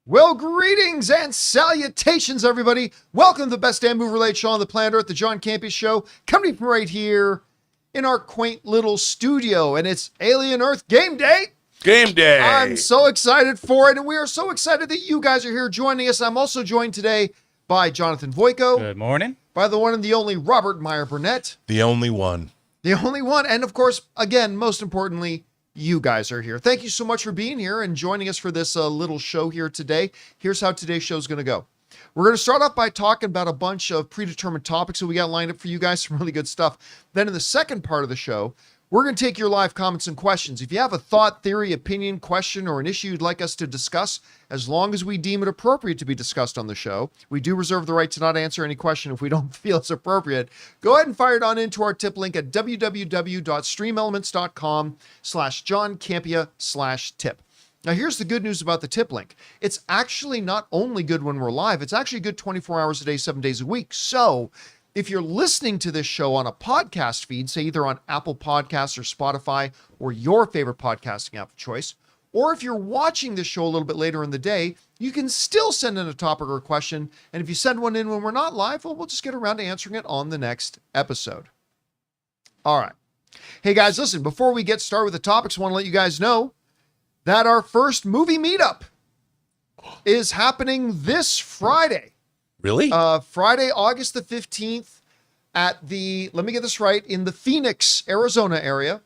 Well, greetings and salutations, everybody. Welcome to the best damn movie-related show on the planet Earth, the John Campea Show, coming from right here in our quaint little studio, and it's Alien Earth Game Day. Game Day. I'm so excited for it, and we are so excited that you guys are here joining us. I'm also joined today by Jonathan Voico. Good morning. By the one and the only Robert Meyer Burnett. The only one. The only one, and of course, again, most importantly, you guys are here. Thank you so much for being here and joining us for this little show here today. Here's how today's show is going to go. We're going to start off by talking about a bunch of predetermined topics that we got lined up for you guys, some really good stuff. Then in the second part of the show, we're going to take your live comments and questions. If you have a thought, theory, opinion, question, or an issue you'd like us to discuss, as long as we deem it appropriate to be discussed on the show, we do reserve the right to not answer any question if we don't feel it's appropriate. Go ahead and fire it on into our tip link at www.streamelements.com/JohnCampea/tip. Now, here's the good news about the tip link. It's actually not only good when we're live, it's actually good 24 hours a day, 7 days a week. So if you're listening to this show on a podcast feed, say either on Apple Podcasts or Spotify or your favorite podcasting app of choice, or if you're watching this show a little bit later in the day, you can still send in a topic or a question. And if you send one in when we're not live, well, we'll just get around to answering it on the next episode. All right. Hey guys, listen, before we get started with the topics, I want to let you guys know that our first movie meetup is happening this Friday. Really? Friday, August the 15th at the, let me get this right, in the Phoenix, Arizona area.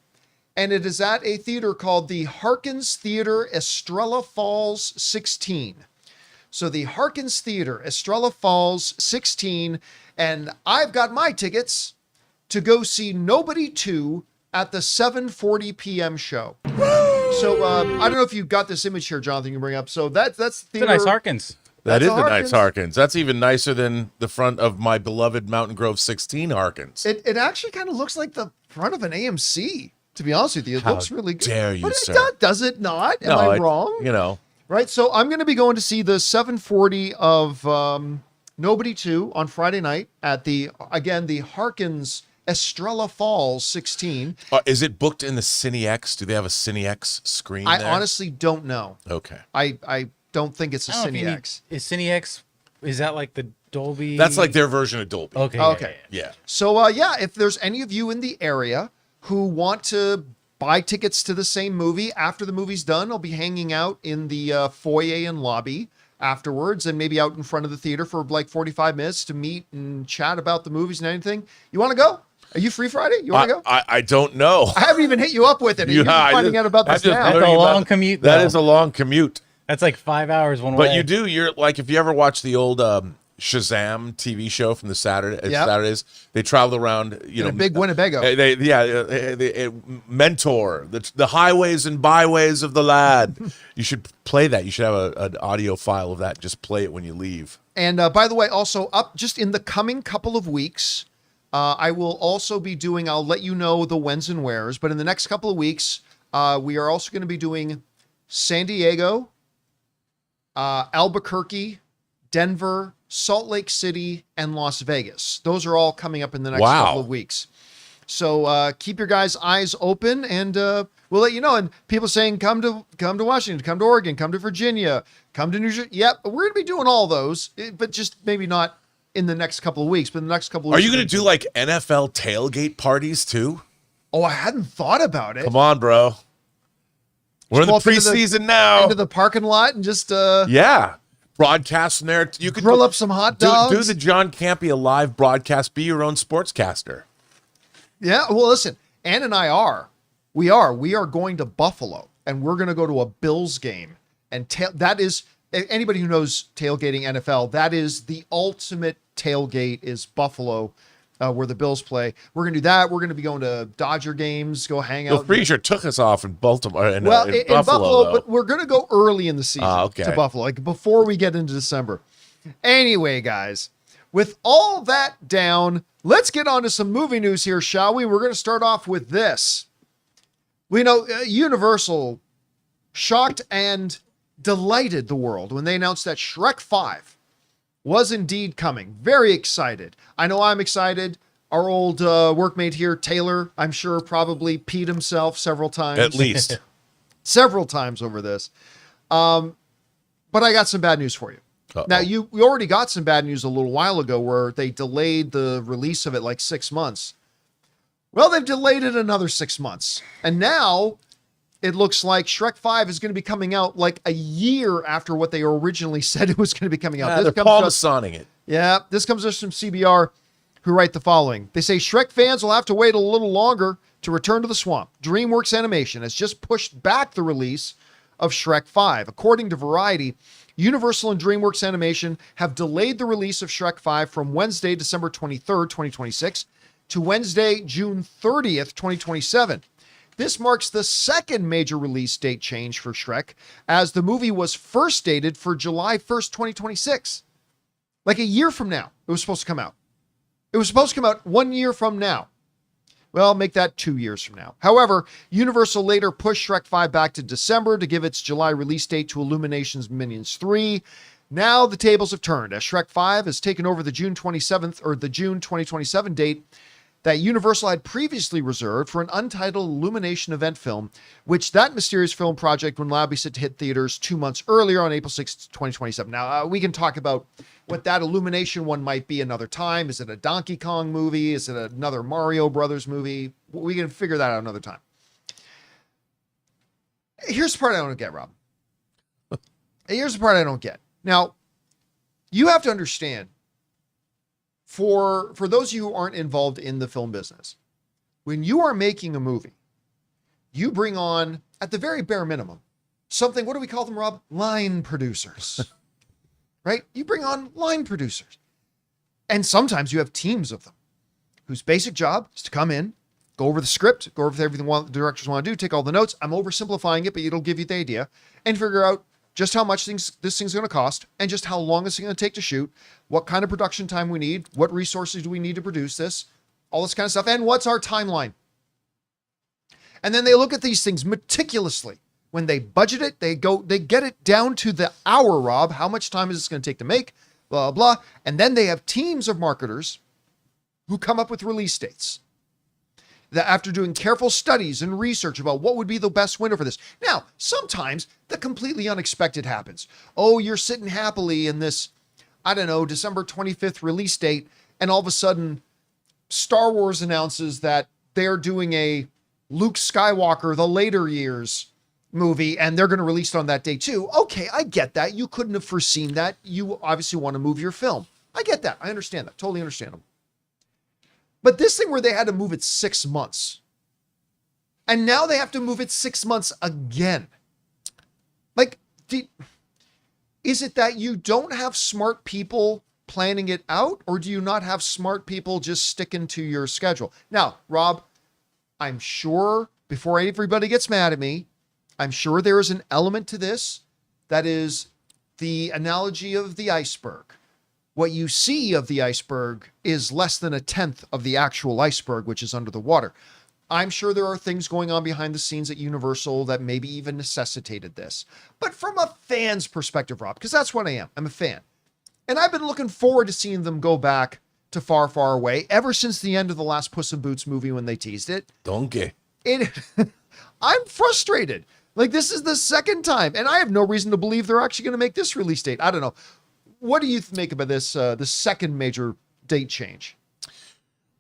And it is at a theater called the Harkins Theater, Estrella Falls 16. So the Harkins Theater, Estrella Falls 16. And I've got my tickets to go see Nobody 2 at the 7:40 p.m. show. So I don't know if you've got this image here, Jonathan, you can bring up. So that's the theater. It's a nice Harkins. That is a a nice Harkins. That's even nicer than the front of my beloved Mountain Grove 16 Harkins. It actually kind of looks like the front of an AMC, to be honest with you. It looks really good. Dare you, but sir. Does it not? Am I wrong? You know. Right, so I'm going to be going to see the 7:40 of Nobody 2 on Friday night at the Harkins Estrella Falls 16. Is it booked in the CineX? Do they have a CineX screen there? I honestly don't know. Okay. I don't think it's a CineX. Is CineX, is that like the Dolby? That's like their version of Dolby. Okay. Okay. Yeah. So, if there's any of you in the area who want to buy tickets to the same movie after the movie's done, I'll be hanging out in the foyer and lobby afterwards and maybe out in front of the theater for like 45 minutes to meet and chat about the movies and anything. You want to go? Are you free Friday? You want to go? I don't know. I haven't even hit you up with it. You're finding out about this now. That's a long commute, though. That is a long commute. That's like 5 hours one way. But you're like, if you ever watch the old Shazam TV show from the Saturdays, they travel around, in a big Winnebago. They mentor the highways and byways of the lad. You should play that. You should have an audio file of that. Just play it when you leave. And by the way, also up just in the coming couple of weeks, I will also be doing, I'll let you know the whens and wheres, but in the next couple of weeks, we are also going to be doing San Diego, Albuquerque, Denver, Salt Lake City, and Las Vegas. Those are all coming up in the next couple of weeks. So keep your guys' eyes open, and we'll let you know. And people saying, come to Washington, come to Oregon, come to Virginia, come to New Jersey. Yep, we're going to be doing all those, but just maybe not in the next couple of weeks. But in the next couple of weeks. Are you going to do like NFL tailgate parties too? Oh, I hadn't thought about it. Come on, bro. We're in the preseason now. Into the parking lot and just broadcast in there. You could grill up some hot dogs. Do the John Campea live broadcast. Be your own sportscaster. Yeah. Well, listen, Ann and I are. We are going to Buffalo, and we're going to go to a Bills game. And that is, anybody who knows tailgating NFL, that is the ultimate tailgate is Buffalo. Where the Bills play. We're going to do that. We're going to be going to Dodger games, go hang out. Well, Frazier took us off in Baltimore. In Buffalo, but we're going to go early in the season to Buffalo, like before we get into December. Anyway, guys, with all that down, let's get on to some movie news here, shall we? We're going to start off with this. We know Universal shocked and delighted the world when they announced that Shrek 5 was indeed coming. Very excited. I know I'm excited. Our old workmate here, Taylor, I'm sure probably peed himself several times. At least. Several times over this. But But I got some bad news for you. Uh-oh. Now, we already got some bad news a little while ago where they delayed the release of it like 6 months. Well, they've delayed it another 6 months. And now it looks like Shrek 5 is going to be coming out like a year after what they originally said it was going to be coming out. They're palm-soning it. Yeah, this comes just from CBR, who write the following. They say Shrek fans will have to wait a little longer to return to the swamp. DreamWorks Animation has just pushed back the release of Shrek 5. According to Variety, Universal and DreamWorks Animation have delayed the release of Shrek 5 from Wednesday, December 23rd, 2026 to Wednesday, June 30th, 2027. This marks the second major release date change for Shrek, as the movie was first dated for July 1st, 2026. Like a year from now, it was supposed to come out. It was supposed to come out 1 year from now. Well, make that 2 years from now. However, Universal later pushed Shrek 5 back to December to give its July release date to Illumination's Minions 3. Now the tables have turned, as Shrek 5 has taken over the June 27th or the June 2027 date that Universal had previously reserved for an untitled Illumination event film, which that mysterious film project would now be set to hit theaters 2 months earlier on April 6th, 2027. Now, we can talk about what that Illumination one might be another time. Is it a Donkey Kong movie? Is it another Mario Brothers movie? We can figure that out another time. Here's the part I don't get, Rob. Here's the part I don't get. Now, you have to understand, for those of you who aren't involved in the film business, when you are making a movie, you bring on, at the very bare minimum, something, what do we call them, Rob? Line producers. Right? You bring on line producers. And sometimes you have teams of them whose basic job is to come in, go over the script, go over everything the directors want to do, take all the notes. I'm oversimplifying it, but it'll give you the idea, and figure out just how much this thing's going to cost, and just how long it's going to take to shoot, what kind of production time we need, what resources do we need to produce this, all this kind of stuff, and what's our timeline. And then they look at these things meticulously. When they budget it, they get it down to the hour, Rob. How much time is this going to take to make? Blah, blah. And then they have teams of marketers who come up with release dates, that after doing careful studies and research about what would be the best window for this. Now, sometimes the completely unexpected happens. Oh, you're sitting happily in this, I don't know, December 25th release date, and all of a sudden Star Wars announces that they're doing a Luke Skywalker, the later years movie, and they're going to release it on that day too. Okay, I get that. You couldn't have foreseen that. You obviously want to move your film. I get that. I understand that. Totally understandable. But this thing where they had to move it 6 months, and now they have to move it 6 months again. Like, is it that you don't have smart people planning it out, or do you not have smart people just sticking to your schedule? Now, Rob, I'm sure, before everybody gets mad at me, I'm sure there is an element to this that is the analogy of the iceberg. What you see of the iceberg is less than 1/10 of the actual iceberg, which is under the water. I'm sure there are things going on behind the scenes at Universal that maybe even necessitated this. But from a fan's perspective, Rob, because that's what I am. I'm a fan. And I've been looking forward to seeing them go back to Far, Far Away ever since the end of the last Puss in Boots movie when they teased it. Donkey. I'm frustrated. Like, this is the second time, and I have no reason to believe they're actually going to make this release date. I don't know. What do you make about this, the second major date change?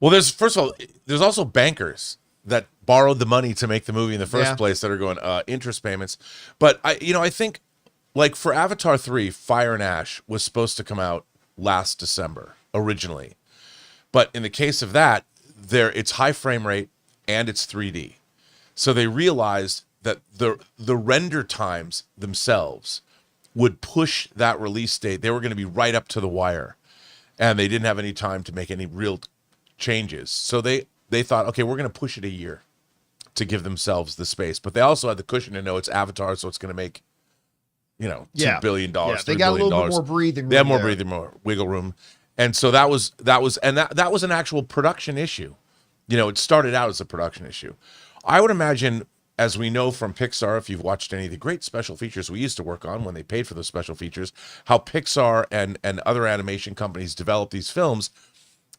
Well, first of all, there's also bankers that borrowed the money to make the movie in the first place that are going interest payments. But I think, like, for Avatar 3, Fire and Ash was supposed to come out last December originally. But in the case of that, it's high frame rate and it's 3D. So they realized that the render times themselves would push that release date. They were going to be right up to the wire, and they didn't have any time to make any real changes. So they thought, okay, we're going to push it a year to give themselves the space. But they also had the cushion to know it's Avatar, so it's going to make, $2 billion, $3 they got billion. A little bit more breathing room. They have more breathing, more wiggle room. And so that was an actual production issue. It started out as a production issue. I would imagine, as we know from Pixar, if you've watched any of the great special features we used to work on when they paid for those special features, how Pixar and other animation companies develop these films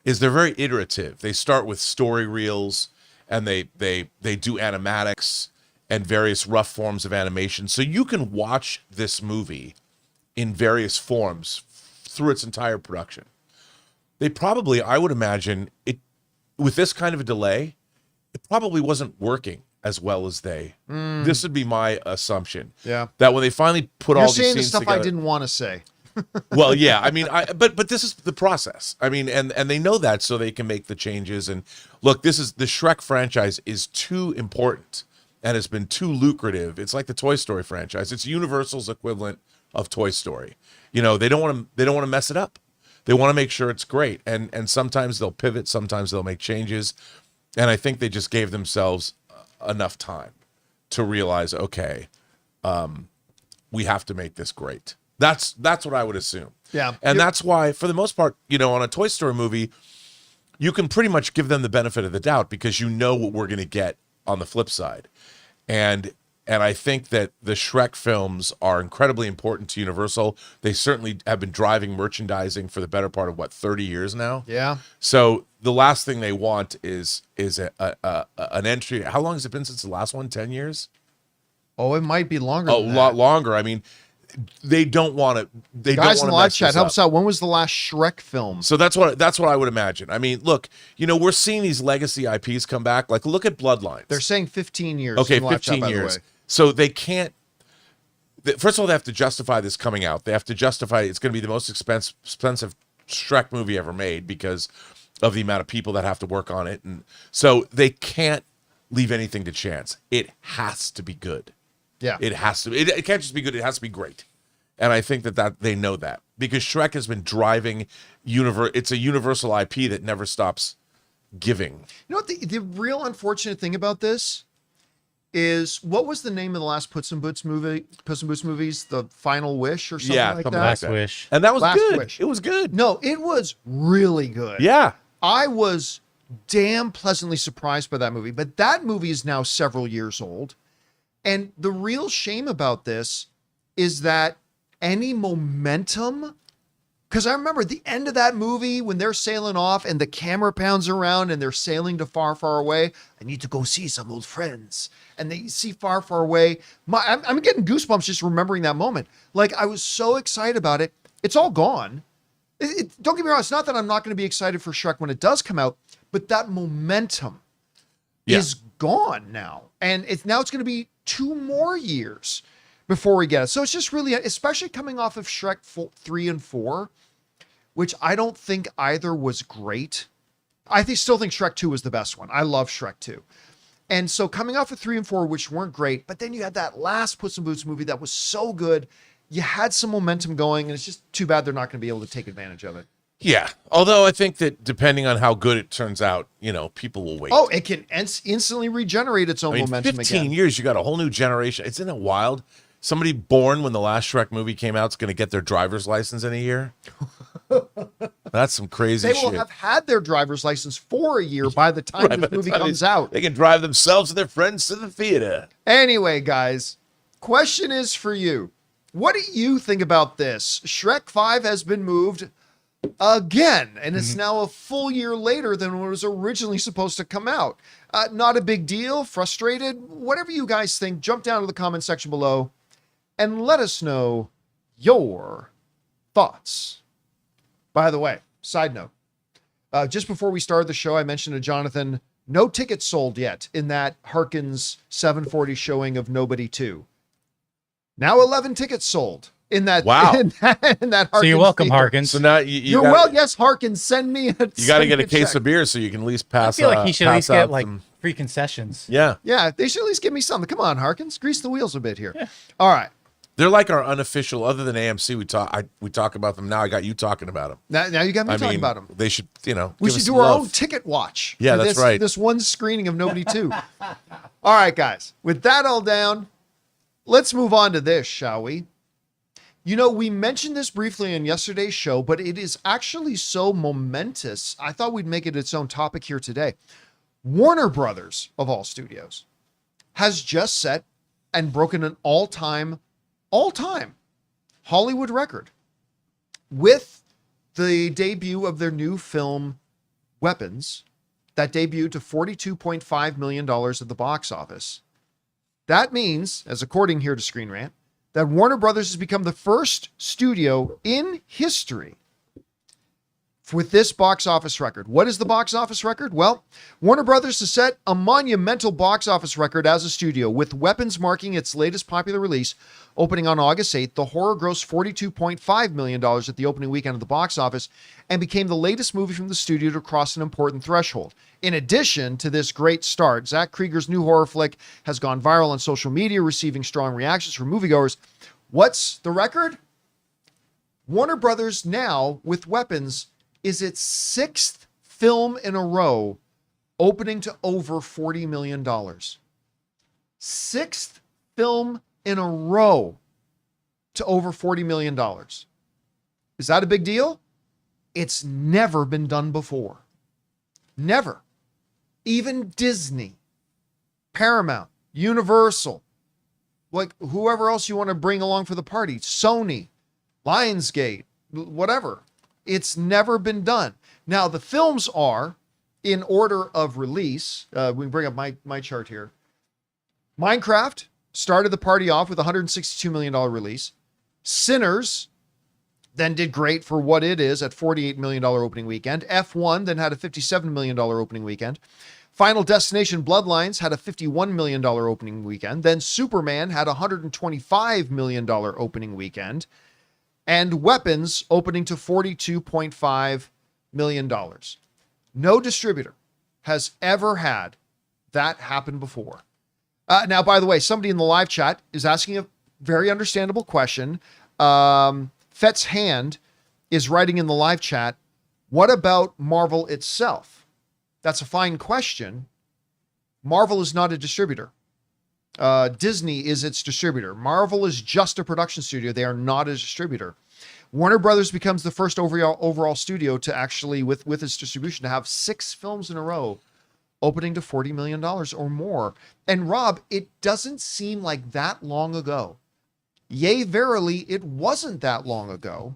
is they're very iterative. They start with story reels, and they do animatics and various rough forms of animation. So you can watch this movie in various forms through its entire production. They probably, I would imagine, it with this kind of a delay, it probably wasn't working as well as they. This would be my assumption. Yeah. That when they finally put all You're these saying the scenes stuff together, I didn't want to say. well, yeah, I mean, but this is the process. I mean, and they know that, so they can make the changes. And look, the Shrek franchise is too important and has been too lucrative. It's like the Toy Story franchise. It's Universal's equivalent of Toy Story. You know, they don't want to mess it up. They want to make sure it's great. And sometimes they'll pivot, sometimes they'll make changes. And I think they just gave themselves enough time to realize, okay, we have to make this great. That's what I would assume. Yeah. And that's why, for the most part, you know, on a Toy Story movie, you can pretty much give them the benefit of the doubt because you know what we're going to get on the flip side. And I think that the Shrek films are incredibly important to Universal. They certainly have been driving merchandising for the better part of, 30 years now? Yeah. So the last thing they want is an entry. How long has it been since the last one? 10 years? Oh, it might be longer. Oh, than a that. lot longer. I mean, they don't want to. They Guys don't in the want live to chat, help us out. When was the last Shrek film? So that's what I would imagine. I mean, look, you know, we're seeing these legacy IPs come back. Like, look at Bloodlines. They're saying 15 years. Okay, in the live 15 chat, by the years. way. So they can't. First of all, they have to justify this coming out. They have to justify it's going to be the most expensive Shrek movie ever made because of the amount of people that have to work on it, and so they can't leave anything to chance. It has to be good. Yeah. It has to. It can't just be good. It has to be great. And I think that they know that because Shrek has been driving It's a Universal IP that never stops giving. You know what? The real unfortunate thing about this is, what was the name of the last Puss in Boots movies? The Final Wish or something like something that? Last Wish. And that was Last good. Wish. It was good. No, it was really good. Yeah. I was damn pleasantly surprised by that movie. But that movie is now several years old. And the real shame about this is that any momentum, because I remember the end of that movie when they're sailing off and the camera pounds around and they're sailing to far, far away. I need to go see some old friends. And they see far, far away. I'm getting goosebumps just remembering that moment. Like, I was so excited about it. It's all gone. Don't get me wrong. It's not that I'm not going to be excited for Shrek when it does come out, but that momentum is gone now. And now it's going to be 2 more years before we get it. So it's just really, especially coming off of Shrek 3 and 4, which I don't think either was great. Still think Shrek 2 was the best one. I love Shrek 2. And so coming off of 3 and 4, which weren't great, but then you had that last Puss in Boots movie that was so good. You had some momentum going, and it's just too bad they're not going to be able to take advantage of it. Yeah. Although I think that depending on how good it turns out, you know, people will wait. Oh, it can instantly regenerate its own momentum 15 again. years, you got a whole new generation. Isn't it wild? Somebody born when the last Shrek movie came out is going to get their driver's license in a year. That's some crazy They shit. will have had their driver's license for a year by the time this movie comes out. They can drive themselves and their friends to the theater. Anyway, guys, question is for you. What do you think about this? Shrek 5 has been moved again, and it's now a full year later than when it was originally supposed to come out. Not a big deal, frustrated, whatever you guys think, jump down to the comment section below and let us know your thoughts. By the way, side note, just before we started the show, I mentioned to Jonathan, no tickets sold yet in that Harkins 740 showing of Nobody 2. Now 11 tickets sold in that. Wow. In that Harkins So you're welcome, theater. Harkins. So now You're well, yes, Harkins, send me a You got to get a check. case of beer so you can at least I pass. feel like he should at pass least get out like some- free concessions. Yeah, Yeah, they should at least give me something. Come on, Harkins, grease the wheels a bit here. Yeah. All right. they're like our unofficial. Other than AMC, we talk about them now. I got you talking about them. Now you got me I talking mean, about them. they should, you know, We give should us do some our love. own ticket watch. Yeah, for that's right. This one screening of Nobody 2. All right, guys. With that all down, let's move on to this, shall we? You know, we mentioned this briefly in yesterday's show, but it is actually so momentous. I thought we'd make it its own topic here today. Warner Brothers, of all studios, has just set and broken an all-time Hollywood record with the debut of their new film, Weapons, that debuted to $42.5 million at the box office. That means, as according here to Screen Rant, that Warner Brothers has become the first studio in history with this box office record. What is the box office record? Well, Warner Brothers has set a monumental box office record as a studio, with Weapons marking its latest popular release. Opening on August 8th, the horror grossed $42.5 million at the opening weekend of the box office and became the latest movie from the studio to cross an important threshold. In addition to this great start, Zach Krieger's new horror flick has gone viral on social media, receiving strong reactions from moviegoers. What's the record? Warner Brothers now, with Weapons, is its sixth film in a row opening to over $40 million. Sixth film in a row to over $40 million. Is that a big deal? It's never been done before. Never. Even Disney, Paramount, Universal, like whoever else you want to bring along for the party, Sony, Lionsgate, whatever. It's never been done. Now, the films are in order of release. We can bring up my chart here. Minecraft started the party off with a $162 million release. Sinners then did great for what it is at $48 million opening weekend. F1 then had a $57 million opening weekend. Final Destination Bloodlines had a $51 million opening weekend. Then Superman had a $125 million opening weekend. And Weapons opening to $42.5 million. No distributor has ever had that happen before. Now, by the way, somebody in the live chat is asking a very understandable question. Fett's Hand is writing in the live chat, what about Marvel itself? That's a fine question. Marvel is not a distributor. Disney is its distributor. Marvel is just a production studio. They are not a distributor. Warner Brothers becomes the first overall studio to actually, with its distribution, to have 6 films in a row opening to $40 million or more. And Rob, it doesn't seem like that long ago. Yea, verily, it wasn't that long ago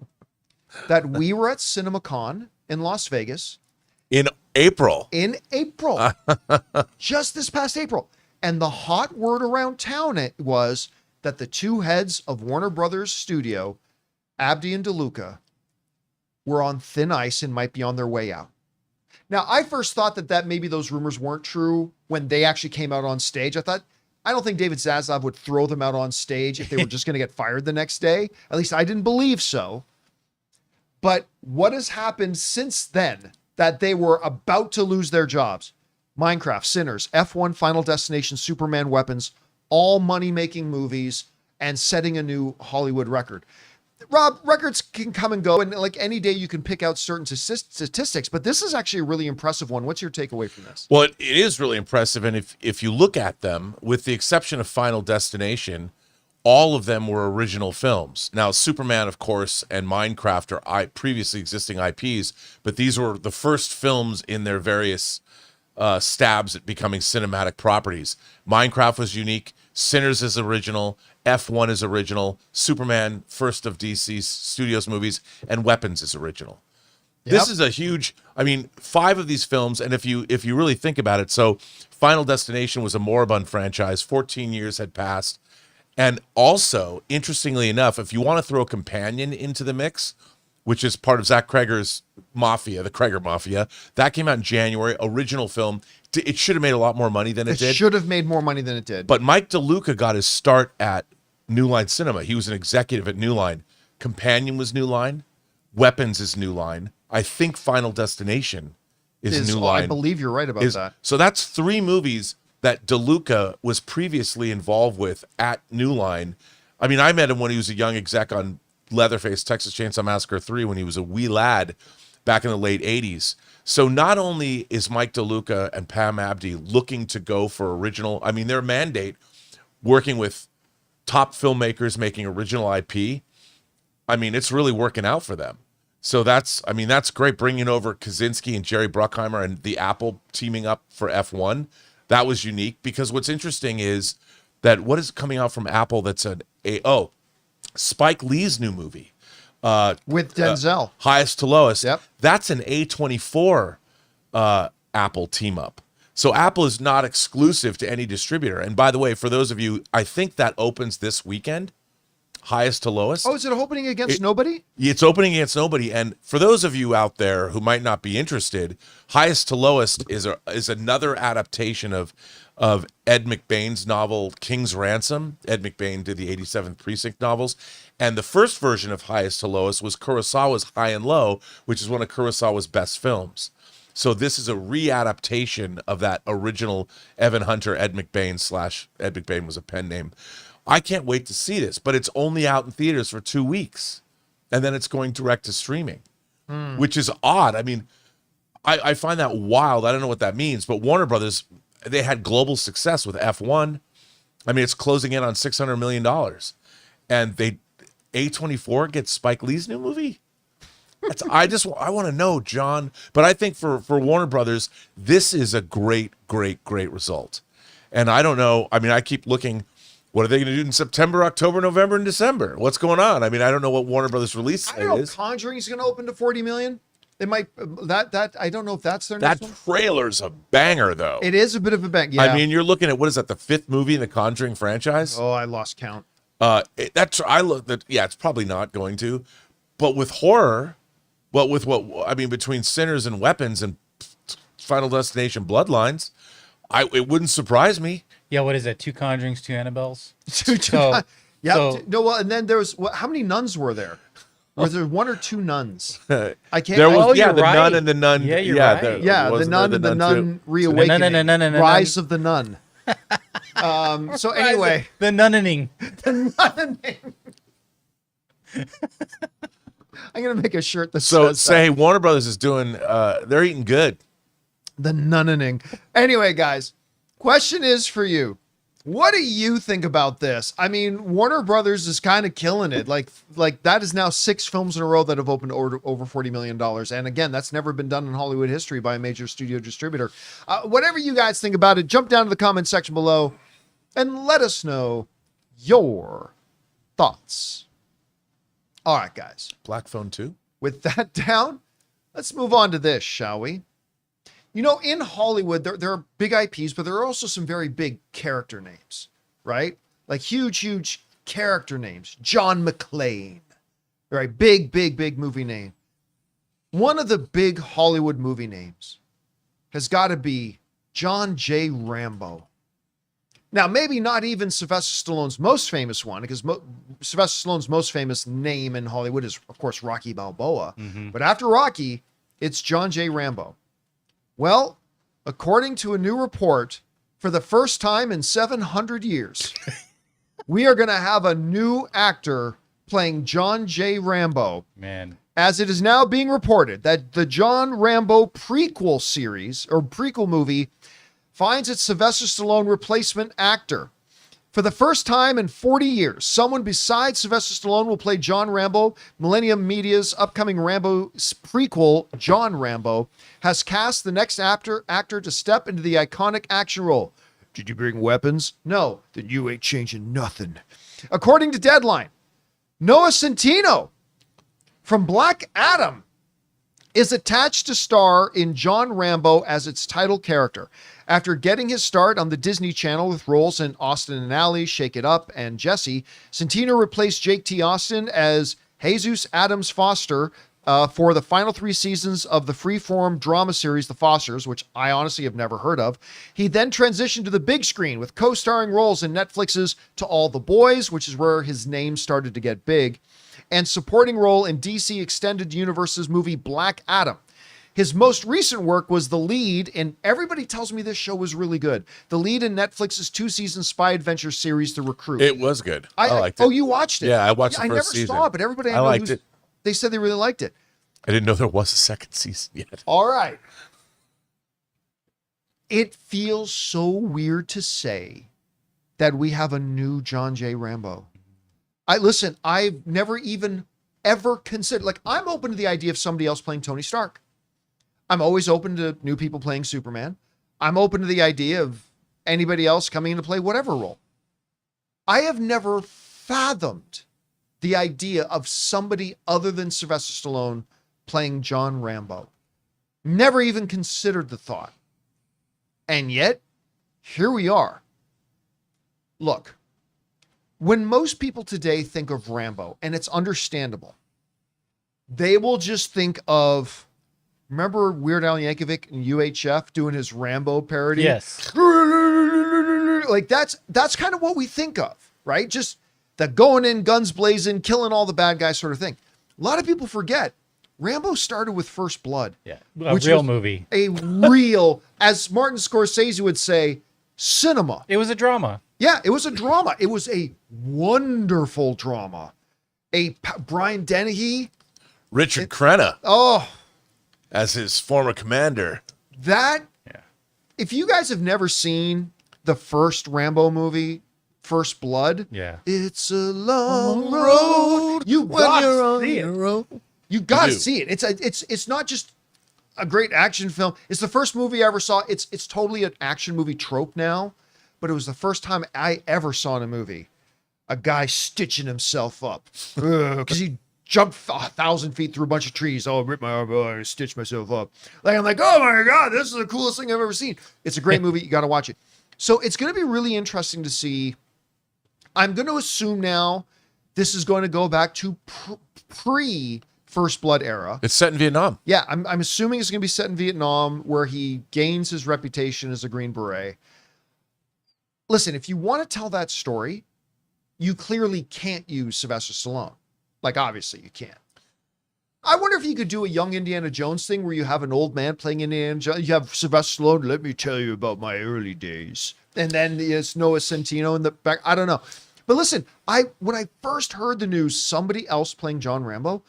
that we were at CinemaCon in Las Vegas. In April. Just this past April. And the hot word around town was that the two heads of Warner Brothers Studio, Abdi and DeLuca, were on thin ice and might be on their way out. Now, I first thought that maybe those rumors weren't true when they actually came out on stage. I don't think David Zaslav would throw them out on stage if they were just going to get fired the next day. At least I didn't believe so. But what has happened since then that they were about to lose their jobs? Minecraft, Sinners, F1, Final Destination, Superman, Weapons, all money-making movies and setting a new Hollywood record. Rob, records can come and go, and like any day you can pick out certain statistics, but this is actually a really impressive one. What's your takeaway from this? Well, it is really impressive, and if you look at them, with the exception of Final Destination, all of them were original films. Now, Superman, of course, and Minecraft are previously existing IPs, but these were the first films in their various stabs at becoming cinematic properties. Minecraft was unique. Sinners is original. F1 is original. Superman, first of DC Studios movies, and Weapons is original. Yep. This is a huge, 5 of these films, and if you really think about it, so Final Destination was a moribund franchise. 14 years had passed. And also, interestingly enough, if you want to throw a companion into the mix, which is part of Zach Kreger's Mafia, the Kreger Mafia, that came out in January, original film. It should have made a lot more money than it did. It should have made more money than it did. But Mike DeLuca got his start at New Line Cinema. He was an executive at New Line. Companion was New Line. Weapons is New Line. I think Final Destination is New Line. I believe you're right about that. So that's 3 movies that DeLuca was previously involved with at New Line. I met him when he was a young exec on Leatherface, Texas Chainsaw Massacre 3, when he was a wee lad back in the late 80s. So not only is Mike DeLuca and Pam Abdi looking to go for original, their mandate, working with top filmmakers making original IP, it's really working out for them. So that's great, bringing over Kaczynski and Jerry Bruckheimer and the Apple teaming up for F1. That was unique, because what's interesting is that what is coming out from Apple that's Spike Lee's new movie. With Denzel. Highest to Lowest. Yep. That's an A24 Apple team up. So Apple is not exclusive to any distributor. And by the way, for those of you, I think that opens this weekend highest to lowest. Oh, is it opening against nobody? It's opening against nobody. And for those of you out there who might not be interested, highest to lowest is another adaptation of Ed McBain's novel King's Ransom. Ed McBain did the 87th Precinct novels. And the first version of highest to lowest was Kurosawa's High and Low, which is one of Kurosawa's best films. So this is a readaptation of that original Evan Hunter, Ed McBain / Ed McBain was a pen name. I can't wait to see this, but it's only out in theaters for 2 weeks. And then it's going direct to streaming, which is odd. I mean, I find that wild. I don't know what that means, but Warner Brothers, they had global success with F1. I mean, it's closing in on $600 million. And A24 gets Spike Lee's new movie? I want to know, John. But I think for Warner Brothers, this is a great result. And I don't know. I mean, I keep looking. What are they going to do in September, October, November, and December? What's going on? I mean, I don't know what Warner Brothers release I don't know. is. Conjuring is going to open to 40 million. They might that I don't know if that's their That next one. trailer's a banger, though. It is a bit of a bang. Yeah. I mean, you're looking at what is that? The 5th movie in the Conjuring franchise? Oh, I lost count. It's probably not going to, but with horror, between Sinners and Weapons and Final Destination Bloodlines, it wouldn't surprise me. Yeah, what is that? 2 Conjurings, 2 Annabelles? Well, and then there was how many nuns were there? Was there 1 or 2 nuns? I can't. There was, you're the right. nun and the nun. Yeah, you're right. The nun and the nun reawakening. Rise of the nun. So anyway, the nunnening. the nunnening. I'm gonna make a shirt that So says say Warner Brothers is doing. They're eating good. the nunnening. Anyway, guys, question is for you. What do you think about this? I mean, Warner Brothers is kind of killing it. Like that is now 6 films in a row that have opened over $40 million. And again, that's never been done in Hollywood history by a major studio distributor. Whatever you guys think about it, jump down to the comment section below and let us know your thoughts. All right, guys. Black Phone 2. With that down, let's move on to this, shall we? You know, in Hollywood, there are big IPs, but there are also some very big character names, right? Like huge character names. John McClane, right? Big movie name. One of the big Hollywood movie names has got to be John J. Rambo. Now, maybe not even Sylvester Stallone's most famous one, because Sylvester Stallone's most famous name in Hollywood is, of course, Rocky Balboa. Mm-hmm. But after Rocky, it's John J. Rambo. Well, according to a new report, for the first time in 700 years, we are going to have a new actor playing John J. Rambo. Man. As it is now being reported that the John Rambo prequel series or prequel movie finds its Sylvester Stallone replacement actor. For the first time in 40 years, someone besides Sylvester Stallone will play John Rambo. Millennium Media's upcoming Rambo prequel, John Rambo, has cast the next actor to step into the iconic action role. Did you bring weapons? No. Then you ain't changing nothing. According to Deadline, Noah Centineo from Black Adam is attached to star in John Rambo as its title character. After getting his start on the Disney Channel with roles in Austin and Ally, Shake It Up, and Jesse, Centineo replaced Jake T. Austin as Jesus Adams Foster for the final 3 seasons of the freeform drama series The Fosters, which I honestly have never heard of. He then transitioned to the big screen with co-starring roles in Netflix's To All the Boys, which is where his name started to get big, and supporting role in DC Extended Universe's movie Black Adam. His most recent work was the lead, and everybody tells me this show was really good, the lead in Netflix's 2-season spy adventure series, The Recruit. It was good. I liked it. Oh, you watched it? Yeah, I watched the first I season. never saw it, but everybody I know liked it. They said they really liked it. I didn't know there was a second season yet. All right. It feels so weird to say that we have a new John J. Rambo. I've never even ever considered, like, I'm open to the idea of somebody else playing Tony Stark. I'm always open to new people playing Superman. I'm open to the idea of anybody else coming in to play whatever role. I have never fathomed the idea of somebody other than Sylvester Stallone playing John Rambo. Never even considered the thought. And yet, here we are. Look, when most people today think of Rambo, and it's understandable, they will just think of, remember Weird Al Yankovic and UHF doing his Rambo parody? Yes. Like that's kind of what we think of, right? Just the going in, guns blazing, killing all the bad guys sort of thing. A lot of people forget Rambo started with First Blood. Yeah. A which real was movie. A real, as Martin Scorsese would say, cinema. It was a drama. Yeah, it was a drama. It was a wonderful drama. Brian Dennehy. Richard Crenna Oh, as his former commander. that. Yeah. If you guys have never seen the first Rambo movie, First Blood, Yeah. it's a long road. You gotta see it. road. You gotta do. see it. It's not just a great action film. It's the first movie I ever saw. It's totally an action movie trope now, but it was the first time I ever saw in a movie a guy stitching himself up because he jumped 1,000 feet through a bunch of trees. Oh, I ripped my arm. Oh, I stitched myself up. Like I'm like, oh my god, this is the coolest thing I've ever seen. It's a great movie. You got to watch it. So it's going to be really interesting to see. I'm going to assume now this is going to go back to pre First Blood era. It's set in Vietnam. Yeah, I'm assuming it's going to be set in Vietnam where he gains his reputation as a Green Beret. Listen, if you want to tell that story, you clearly can't use Sylvester Stallone. Like, obviously, you can't. I wonder if you could do a young Indiana Jones thing where you have an old man playing Indiana Jones. You have Sylvester Stallone, let me tell you about my early days. And then it's Noah Centineo in the back. I don't know. But listen, when I first heard the news, somebody else playing John Rambo,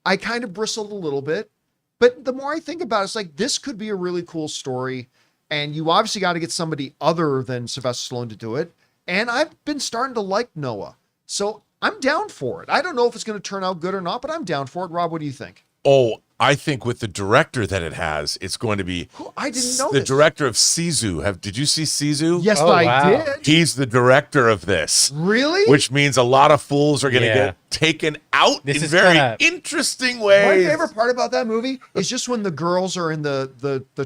I kind of bristled a little bit. But the more I think about it, it's like, this could be a really cool story. And you obviously got to get somebody other than Sylvester Stallone to do it. And I've been starting to like Noah. So I'm down for it. I don't know if it's going to turn out good or not, but I'm down for it. Rob, what do you think? Oh, I think with the director that it has, it's going to be I didn't know the this. director of Sisu. Did you see Sisu? Yes, Oh, I wow. did. He's the director of this. Really? Which means a lot of fools are going to Yeah. get taken out This in is very kinda- interesting My ways. favorite part about that movie is just when the girls are in the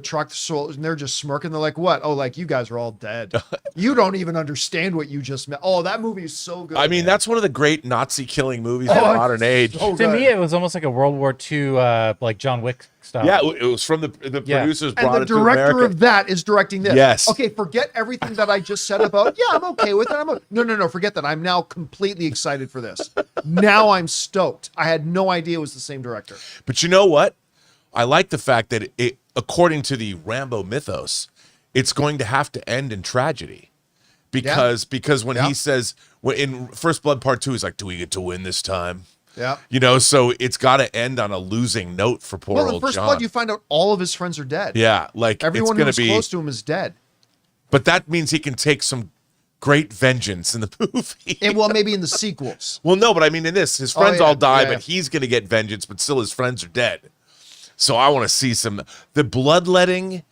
truck and they're just smirking. They're like, what? Oh, like, you guys are all dead. You don't even understand what you just met. Oh, that movie is so good. I mean, that's one of the great Nazi killing movies of Oh, the it's modern age. so To good. me, it was almost like a World War II, like John Wick style. Yeah, it was from the Yeah. producers And brought the it to director America. of that is directing this. Yes. Okay, forget everything that I just said about, yeah, I'm okay with it. No, forget that. I'm now completely excited for this. Now I'm stoked. I had no idea it was the same director. But you know what? I like the fact that it, according to the Rambo mythos, it's going to have to end in tragedy. Because when Yeah. he says in First Blood Part 2, he's like, do we get to win this time? Yeah. You know, so it's got to end on a losing note for poor Well, in old First John. Blood, you find out all of his friends are dead. Yeah, like Everyone it's who's going to be close to him is dead. But that means he can take some great vengeance in the movie. And well, maybe in the sequels. Well, no, but I mean in this, his friends yeah, all die, yeah. but he's going to get vengeance, but still his friends are dead. So I want to see the bloodletting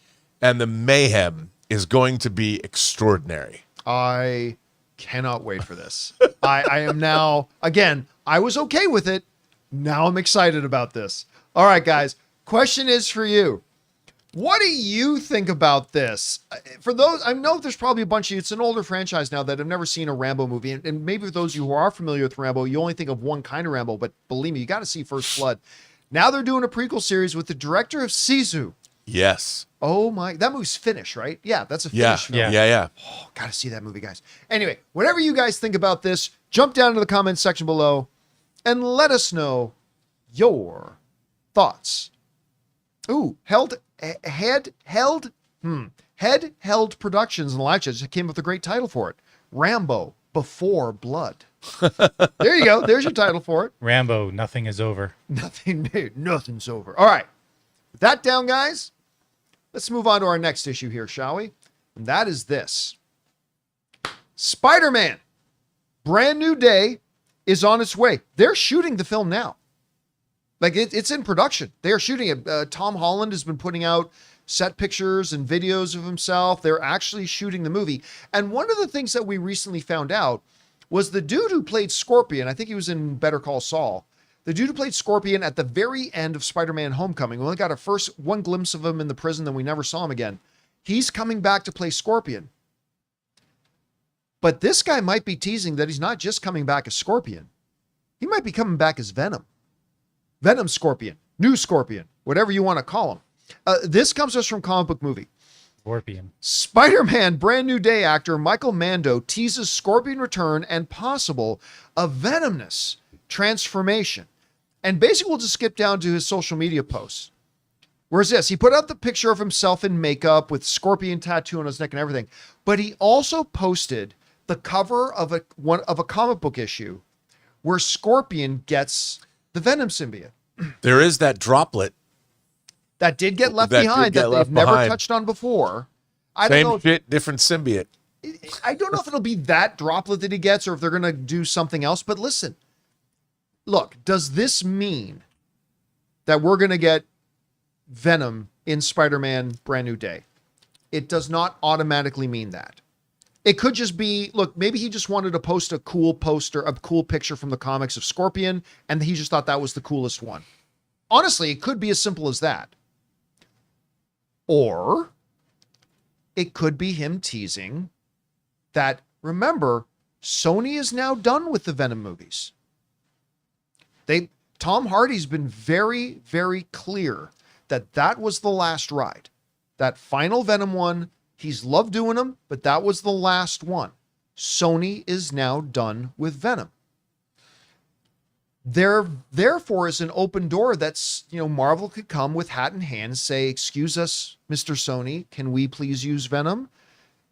and the mayhem is going to be extraordinary. I cannot wait for this. I am now, again, I was okay with it. Now I'm excited about this. All right, guys. Question is for you. What do you think about this? For those, I know there's probably a bunch of you, it's an older franchise now that have never seen a Rambo movie. And maybe for those of you who are familiar with Rambo, you only think of one kind of Rambo, but believe me, you got to see First Blood. Now they're doing a prequel series with the director of Sisu. Yes. Oh my, that movie's Finnish, right? Yeah, that's a Yeah. Finnish film. Yeah. Oh, gotta see that movie, guys. Anyway, whatever you guys think about this, jump down to the comments section below and let us know your thoughts. Ooh, Head Held Productions in Live Chat just came up with a great title for it. Rambo Before Blood. There you go. There's your title for it. Rambo, nothing is over. Nothing's over. All right. With that down, guys, let's move on to our next issue here, shall we? And that is this. Spider-Man, Brand New Day, is on its way. They're shooting the film now. Like, it's in production. They are shooting it. Tom Holland has been putting out set pictures and videos of himself. They're actually shooting the movie. And one of the things that we recently found out was the dude who played Scorpion, I think he was in Better Call Saul, the dude who played Scorpion at the very end of Spider-Man Homecoming. We only got one glimpse of him in the prison, then we never saw him again. He's coming back to play Scorpion. But this guy might be teasing that he's not just coming back as Scorpion. He might be coming back as Venom. Venom Scorpion, new Scorpion, whatever you want to call him. This comes to us from Comic Book Movie. Scorpion. Spider-Man Brand New Day actor Michael Mando teases Scorpion return and possible a venomous transformation. And basically we'll just skip down to his social media posts. Where's this? He put out the picture of himself in makeup with Scorpion tattoo on his neck and everything. But he also posted the cover of a comic book issue where Scorpion gets the Venom symbiote. There is that droplet. That did get left behind that they've never touched on before. Same shit, different symbiote. I don't know if it'll be that droplet that he gets or if they're going to do something else. But listen, look, does this mean that we're going to get Venom in Spider-Man Brand New Day? It does not automatically mean that. It could just be, look, maybe he just wanted to post a cool poster, a cool picture from the comics of Scorpion, and he just thought that was the coolest one. Honestly, it could be as simple as that. Or it could be him teasing that, remember, Sony is now done with the Venom movies. Tom Hardy's been very, very clear that that was the last ride. That final Venom one, he's loved doing them, but that was the last one. Sony is now done with Venom. There, therefore, is an open door that's, Marvel could come with hat in hand and say, excuse us, Mr. Sony, can we please use Venom?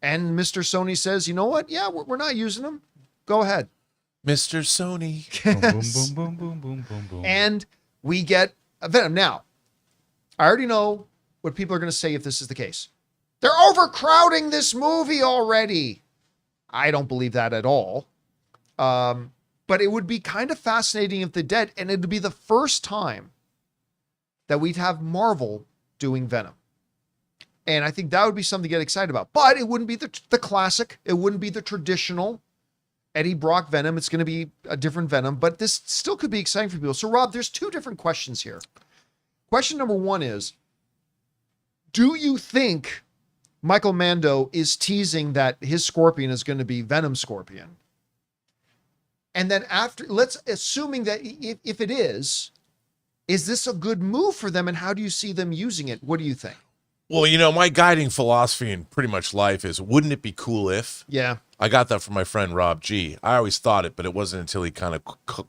And Mr. Sony says, you know what? Yeah, we're not using them. Go ahead. Mr. Sony. Boom, boom, boom, boom, boom, boom, boom. And we get a Venom. Now, I already know what people are going to say if this is the case. They're overcrowding this movie already. I don't believe that at all. But it would be kind of fascinating if they did, and it would be the first time that we'd have Marvel doing Venom. And I think that would be something to get excited about. But it wouldn't be the classic. It wouldn't be the traditional Eddie Brock Venom. It's going to be a different Venom, but this still could be exciting for people. So, Rob, there's two different questions here. Question number one is, do you think Michael Mando is teasing that his Scorpion is going to be Venom Scorpion? And then assuming that if it is this a good move for them? And how do you see them using it? What do you think? Well, my guiding philosophy in pretty much life is, wouldn't it be cool if? Yeah. I got that from my friend Rob G. I always thought it, but it wasn't until he kind of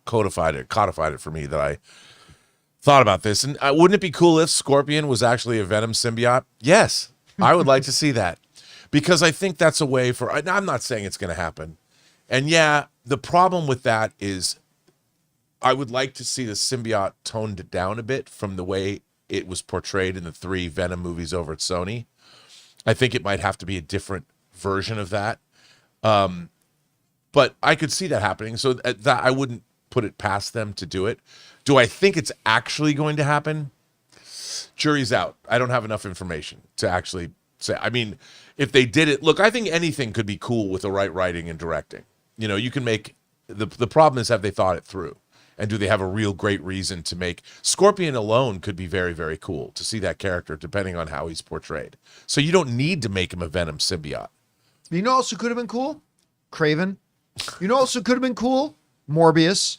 codified it for me that I thought about this. And wouldn't it be cool if Scorpion was actually a Venom symbiote? Yes, I would like to see that, because I think that's a way for, I'm not saying it's going to happen. And yeah, the problem with that is I would like to see the symbiote toned down a bit from the way it was portrayed in the 3 Venom movies over at Sony. I think it might have to be a different version of that. But I could see that happening. So that I wouldn't put it past them to do it. Do I think it's actually going to happen? Jury's out. I don't have enough information to actually say. I mean, if they did it, look, I think anything could be cool with the right writing and directing. You can make, the problem is, have they thought it through? And do they have a real great reason to make Scorpion alone could be very, very cool to see that character, depending on how he's portrayed. So you don't need to make him a Venom symbiote. You know, also could have been cool, Craven. You know, also could have been cool, Morbius.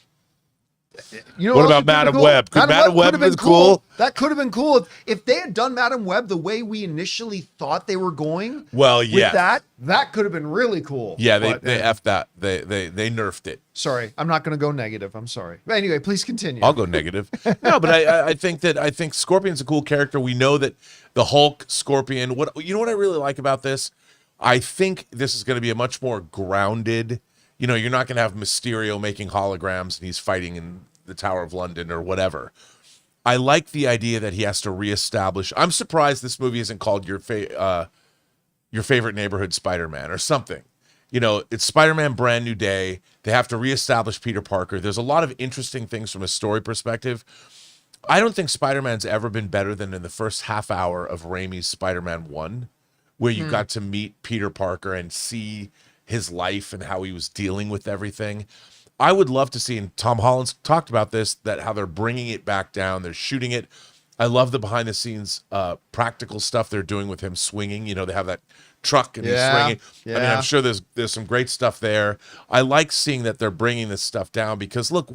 What about Madam Web? Could Madam Web have been cool? That could have been cool if they had done Madam Web the way we initially thought they were going. Well, yeah, with that could have been really cool. Yeah, they effed that. They nerfed it. Sorry, I'm not going to go negative. I'm sorry. But anyway, please continue. I'll go negative. No, but I think Scorpion's a cool character. We know that the Hulk, Scorpion. What I really like about this? I think this is going to be a much more grounded. You're not going to have Mysterio making holograms and he's fighting in the Tower of London or whatever. I like the idea that he has to reestablish. I'm surprised this movie isn't called Your Favorite Neighborhood Spider-Man or something. It's Spider-Man Brand New Day. They have to reestablish Peter Parker. There's a lot of interesting things from a story perspective. I don't think Spider-Man's ever been better than in the first half hour of Raimi's Spider-Man 1, where you got to meet Peter Parker and see his life and how he was dealing with everything. I would love to see, and Tom Holland's talked about this, that how they're bringing it back down. They're shooting it I love the behind the scenes practical stuff they're doing with him swinging. You know, they have that truck and he's swinging. I mean, I'm sure there's some great stuff there. I like seeing that they're bringing this stuff down because look,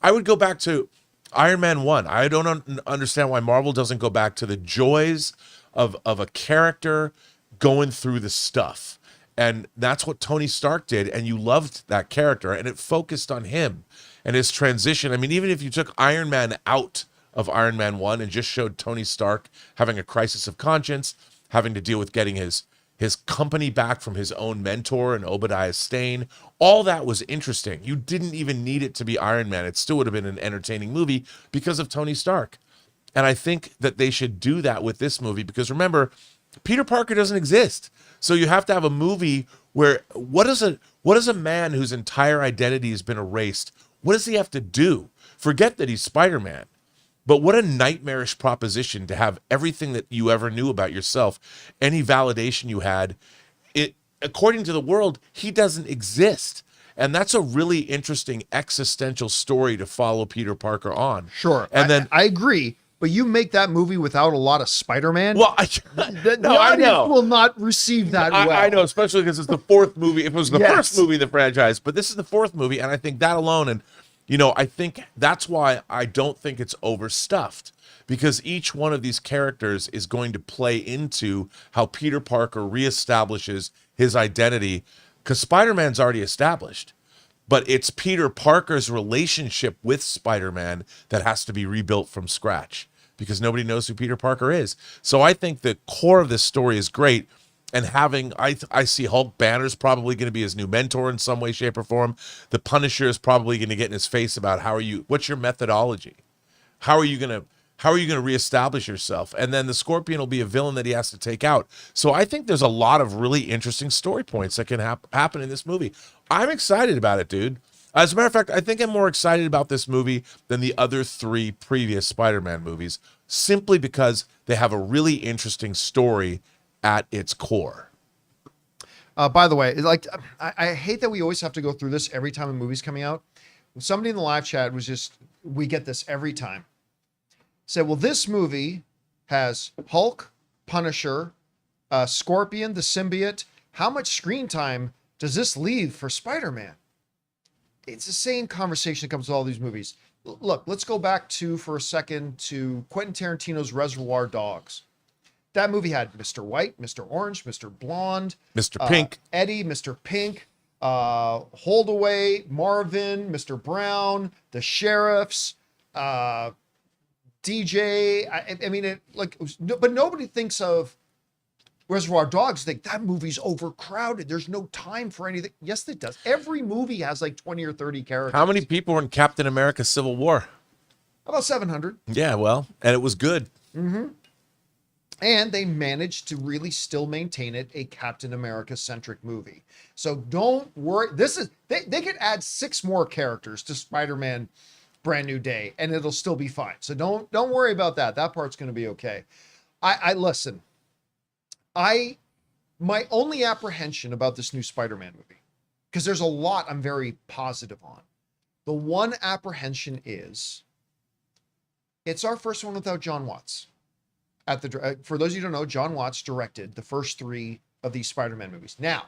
I would go back to Iron Man 1. I don't understand why Marvel doesn't go back to the joys of a character going through the stuff. And that's what Tony Stark did, and you loved that character, and it focused on him and his transition. I mean, even if you took Iron Man out of Iron Man 1 and just showed Tony Stark having a crisis of conscience, having to deal with getting his company back from his own mentor and Obadiah Stane, all that was interesting. You didn't even need it to be Iron Man. It still would have been an entertaining movie because of Tony Stark. And I think that they should do that with this movie because remember, Peter Parker doesn't exist. So you have to have a movie where what does a man whose entire identity has been erased, what does he have to do? Forget that he's Spider-Man. But what a nightmarish proposition to have everything that you ever knew about yourself, any validation you had, according to the world, he doesn't exist. And that's a really interesting existential story to follow Peter Parker on. Sure. And I agree. But you make that movie without a lot of Spider-Man. Well, the audience will not receive that well. I know, especially because it's the fourth movie. If it was the first movie in the franchise, but this is the fourth movie, and I think that alone, and I think that's why I don't think it's overstuffed, because each one of these characters is going to play into how Peter Parker reestablishes his identity, because Spider-Man's already established. But it's Peter Parker's relationship with Spider-Man that has to be rebuilt from scratch because nobody knows who Peter Parker is. So I think the core of this story is great. And I see Hulk Banner's probably going to be his new mentor in some way, shape, or form. The Punisher is probably going to get in his face about what's your methodology? How are you going to reestablish yourself? And then the Scorpion will be a villain that he has to take out. So I think there's a lot of really interesting story points that can happen in this movie. I'm excited about it, dude. As a matter of fact, I think I'm more excited about this movie than the other three previous Spider-Man movies, simply because they have a really interesting story at its core. By the way, I hate that we always have to go through this every time a movie's coming out. Somebody in the live chat we get this every time. Said, well, this movie has Hulk, Punisher, Scorpion, the symbiote. How much screen time does this leave for Spider-Man? It's the same conversation that comes with all these movies. Look, let's go back for a second to Quentin Tarantino's Reservoir Dogs. That movie had Mr. White, Mr. Orange, Mr. Blonde, Mr. Pink, Eddie, Mr. Pink, Holdaway, Marvin, Mr. Brown, the sheriffs, DJ. But nobody thinks of Reservoir Dogs. Think that movie's overcrowded. There's no time for anything. Yes, it does. Every movie has like 20 or 30 characters. How many people were in Captain America: Civil War? About 700. Yeah, well, and it was good. Mm-hmm. And they managed to really still maintain it a Captain America-centric movie. So don't worry. They could add 6 more characters to Spider-Man Brand New Day, and it'll still be fine. So don't worry about that. That part's going to be okay. I listen. My only apprehension about this new Spider-Man movie, because there's a lot I'm very positive on. The one apprehension is it's our first one without John Watts. For those of you who don't know, John Watts directed the first 3 of these Spider-Man movies. Now,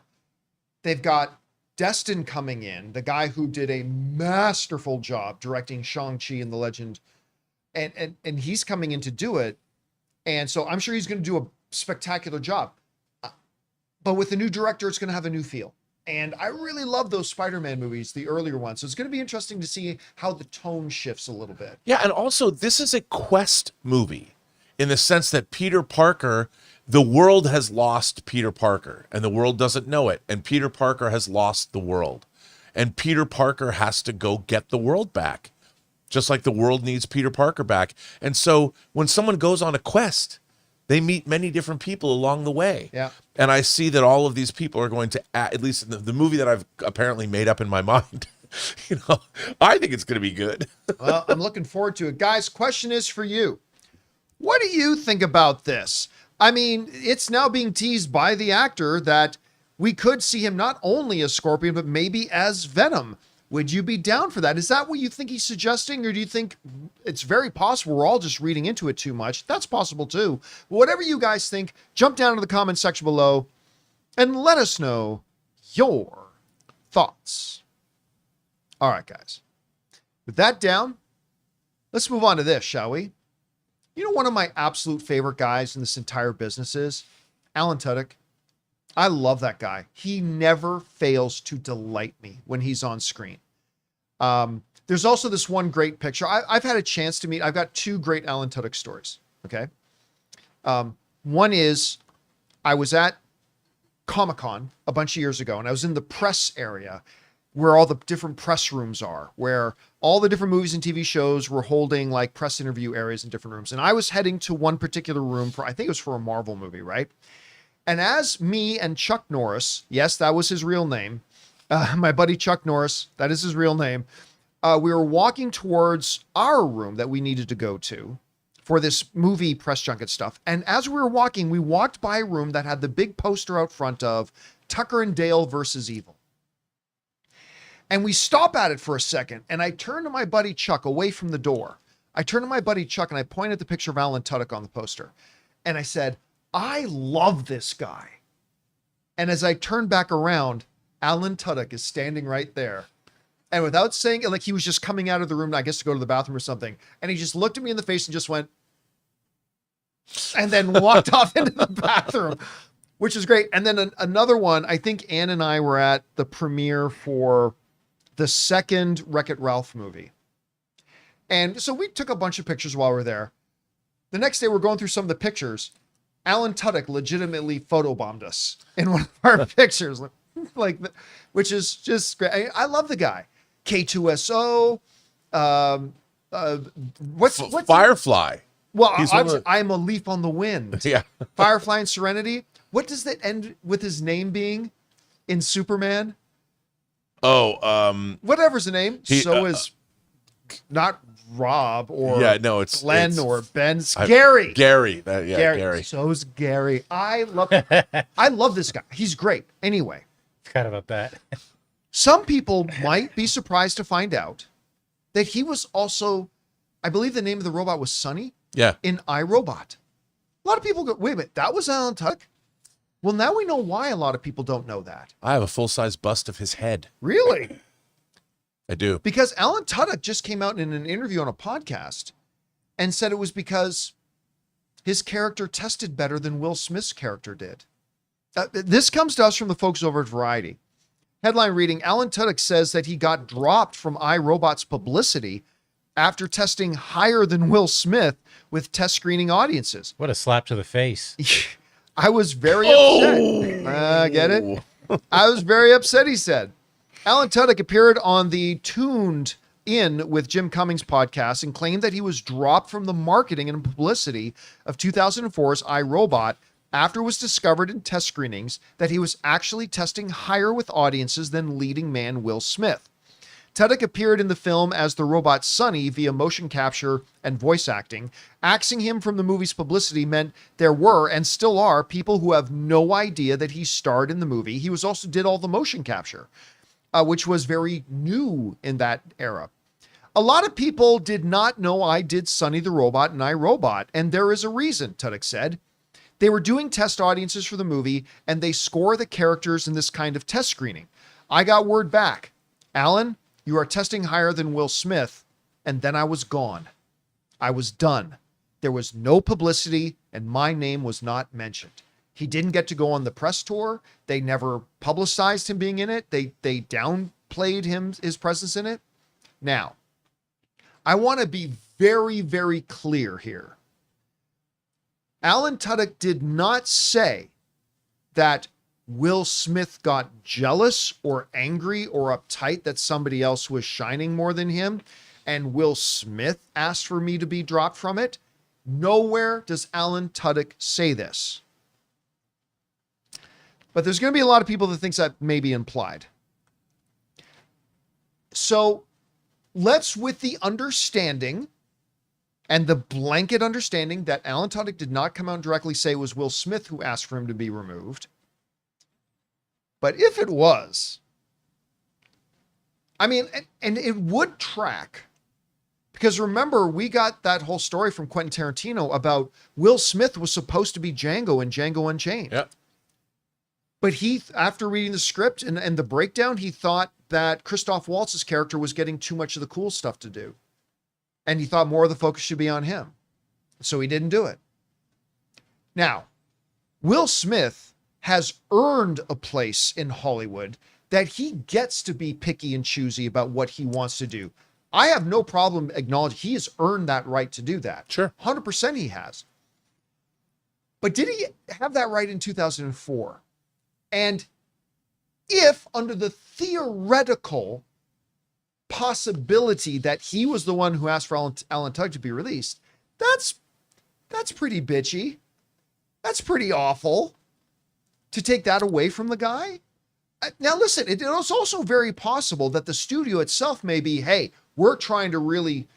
they've got Destin coming in, the guy who did a masterful job directing Shang-Chi and the Legend, and he's coming in to do it. And so I'm sure he's going to do a spectacular job. But with the new director, it's going to have a new feel. And I really love those Spider-Man movies, the earlier ones. So it's going to be interesting to see how the tone shifts a little bit. Yeah, and also this is a quest movie in the sense that Peter Parker, the world has lost Peter Parker, and the world doesn't know it. And Peter Parker has lost the world. And Peter Parker has to go get the world back, just like the world needs Peter Parker back. And so when someone goes on a quest, they meet many different people along the way. Yeah. And I see that all of these people are going to, at least in the movie that I've apparently made up in my mind, I think it's going to be good. Well, I'm looking forward to it. Guys, question is for you. What do you think about this? I mean, it's now being teased by the actor that we could see him not only as Scorpion, but maybe as Venom. Would you be down for that? Is that what you think he's suggesting? Or do you think it's very possible we're all just reading into it too much? That's possible too. But whatever you guys think, jump down to the comment section below and let us know your thoughts. All right, guys. With that down, let's move on to this, shall we? You know, one of my absolute favorite guys in this entire business is Alan Tudyk. I love that guy. He never fails to delight me when he's on screen. There's also this one great picture. I've had a chance to meet. I've got two great Alan Tudyk stories. Okay. One is I was at Comic-Con a bunch of years ago, and I was in the press area where all the different press rooms are, where all the different movies and TV shows were holding like press interview areas in different rooms. And I was heading to one particular room for, I think it was for a Marvel movie, right? And as me and Chuck Norris, yes, that was his real name, my buddy Chuck Norris, that is his real name, we were walking towards our room that we needed to go to for this movie press junket stuff. And as we were walking, we walked by a room that had the big poster out front of Tucker and Dale versus Evil. And we stop at it for a second, and I turn to my buddy Chuck away from the door. I turn to my buddy Chuck and I point at the picture of Alan Tudyk on the poster. And I said, I love this guy. And as I turned back around, Alan Tudyk is standing right there. And without saying it, like he was just coming out of the room, I guess to go to the bathroom or something. And he just looked at me in the face and just went, and then walked off into the bathroom, which is great. And then another one, I think Ann and I were at the premiere for the second Wreck-It Ralph movie. And so we took a bunch of pictures while we were there. The next day, we're going through some of the pictures. Alan Tudyk legitimately photobombed us in one of our pictures, which is just great. I love the guy. K2SO. What's Firefly? Well, I'm a leaf on the wind. Yeah. Firefly and Serenity. What does that end with his name being in Superman? Oh, whatever's the name. So is not Rob or it's Glenn or Ben. Gary. Gary. So's Gary. I love this guy. He's great. Anyway. Forgot about that. Some people might be surprised to find out that he was also, I believe the name of the robot was Sonny. Yeah. In iRobot. A lot of people go, wait a minute, that was Alan Tudyk? Well, now we know why a lot of people don't know that. I have a full-size bust of his head. Really? I do. Because Alan Tudyk just came out in an interview on a podcast and said it was because his character tested better than Will Smith's character did. This comes to us from the folks over at Variety. Headline reading, Alan Tudyk says that he got dropped from iRobot's Publicity after testing higher than Will Smith with test screening audiences. What a slap to the face. I was very upset. Get it? I was very upset, he said. Alan Tudyk appeared on the Tuned In with Jim Cummings podcast and claimed that he was dropped from the marketing and publicity of 2004's iRobot after it was discovered in test screenings that he was actually testing higher with audiences than leading man Will Smith. Tudyk appeared in the film as the robot Sonny via motion capture and voice acting. Axing him from the movie's publicity meant there were, and still are, people who have no idea that he starred in the movie. He also did all the motion capture, which was very new in that era. A lot of people did not know I did Sonny the Robot in iRobot, and there is a reason, Tudyk said. They were doing test audiences for the movie, and they score the characters in this kind of test screening. I got word back. Alan, you are testing higher than Will Smith, and then I was gone. I was done. There was no publicity, and my name was not mentioned. He didn't get to go on the press tour. They never publicized him being in it. They downplayed his presence in it. Now, I want to be very, very clear here. Alan Tudyk did not say that Will Smith got jealous or angry or uptight that somebody else was shining more than him, and Will Smith asked for me to be dropped from it. Nowhere does Alan Tudyk say this. But there's going to be a lot of people that thinks that may be implied. So let's, with the understanding and the blanket understanding that Alan Tudyk did not come out and directly say it was Will Smith who asked for him to be removed. But if it was, I mean, and it would track. Because remember, we got that whole story from Quentin Tarantino about Will Smith was supposed to be Django in Django Unchained. Yep. But he, after reading the script and the breakdown, he thought that Christoph Waltz's character was getting too much of the cool stuff to do. And he thought more of the focus should be on him. So he didn't do it. Now, Will Smith has earned a place in Hollywood that he gets to be picky and choosy about what he wants to do. I have no problem acknowledging he has earned that right to do that. Sure. 100% he has. But did he have that right in 2004? And if, under the theoretical possibility that he was the one who asked for Alan Tudyk to be released, that's pretty bitchy. That's pretty awful to take that away from the guy. Now, listen, it is also very possible that the studio itself may be, hey, we're trying to really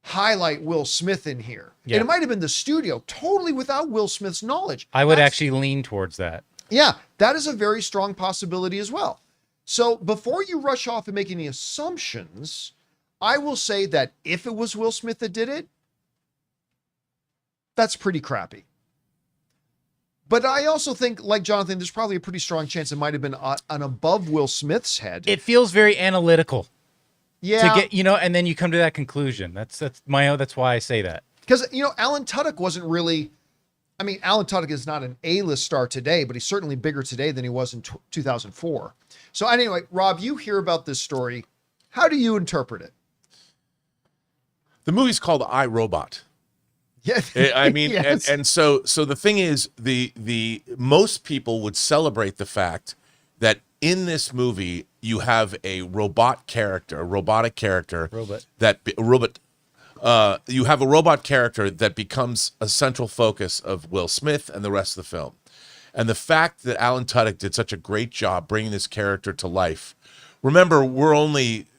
highlight Will Smith in here. Yeah. And it might have been the studio totally without Will Smith's knowledge. I would actually lean towards that. Yeah, that is a very strong possibility as well. So before you rush off and make any assumptions, I will say that if it was Will Smith that did it, that's pretty crappy. But I also think, like Jonathan, there's probably a pretty strong chance it might have been an above Will Smith's head. It feels very analytical. Yeah. To get, and then you come to that conclusion. That's why I say that. Because, Alan Tudyk wasn't really, Alan Tudyk is not an A-list star today, but he's certainly bigger today than he was in 2004. So anyway, Rob, you hear about this story. How do you interpret it? The movie's called I, Robot. Yeah. I mean, yes. and so the thing is, the most people would celebrate the fact that in this movie you have a robotic character you have a robot character that becomes a central focus of Will Smith and the rest of the film. And the fact that Alan Tudyk did such a great job bringing this character to life. Remember,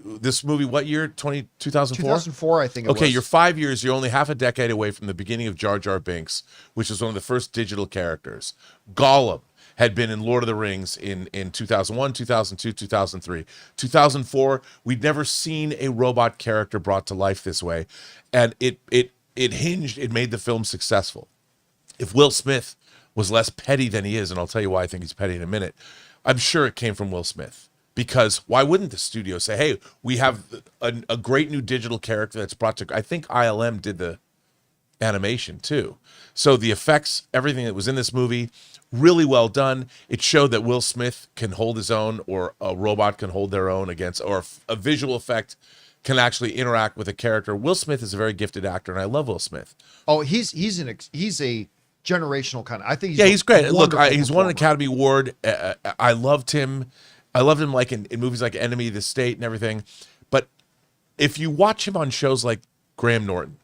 this movie, what year? 2004? 2004, I think it was. Okay, you're 5 years, you're only half a decade away from the beginning of Jar Jar Binks, which is one of the first digital characters. Gollum had been in Lord of the Rings in 2001, 2002, 2003. 2004, we'd never seen a robot character brought to life this way. And it made the film successful. If Will Smith was less petty than he is, and I'll tell you why I think he's petty in a minute, I'm sure it came from Will Smith. Because why wouldn't the studio say, hey, we have a great new digital character that's brought to, I think ILM did the animation too. So the effects, everything that was in this movie, really well done. It showed that Will Smith can hold his own, or a robot can hold their own against, or a visual effect can actually interact with a character. Will Smith is a very gifted actor, and I love Will Smith. Oh, he's a generational kind of, I think he's great. Look, he's won an performer. Academy Award. I loved him. I loved him like in movies like Enemy of the State and everything. But if you watch him on shows like Graham Norton,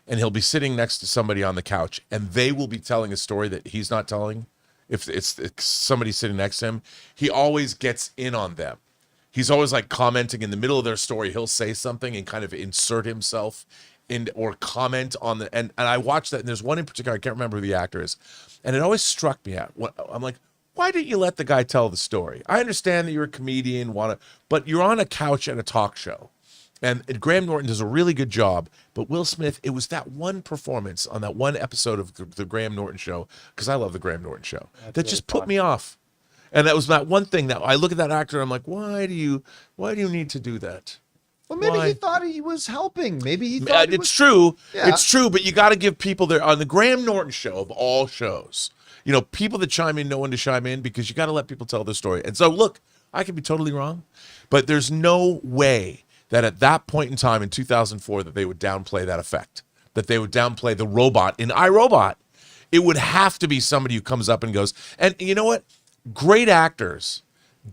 and he'll be sitting next to somebody on the couch, and they will be telling a story that he's not telling, if it's somebody sitting next to him, he always gets in on them. He's always like commenting in the middle of their story. He'll say something and kind of insert himself in, or comment on the, and I watched that, and there's one in particular, I can't remember who the actor is, and it always struck me out. I'm like, why didn't you let the guy tell the story? I understand that you're a comedian, but you're on a couch at a talk show. And Graham Norton does a really good job. But Will Smith, it was that one performance on that one episode of the Graham Norton Show, because I love the Graham Norton Show, that just put me off. And that was that one thing that I look at that actor and I'm like, why do you need to do that? Well, maybe Why? he thought he was helping. Maybe he thought It's true. Yeah. It's true, but you got to give people there on the Graham Norton Show of all shows. People that chime in know when to chime in, because you got to let people tell their story. And so, look, I could be totally wrong, but there's no way that at that point in time in 2004 that they would downplay that effect, that they would downplay the robot in iRobot. It would have to be somebody who comes up and goes, and you know what? Great actors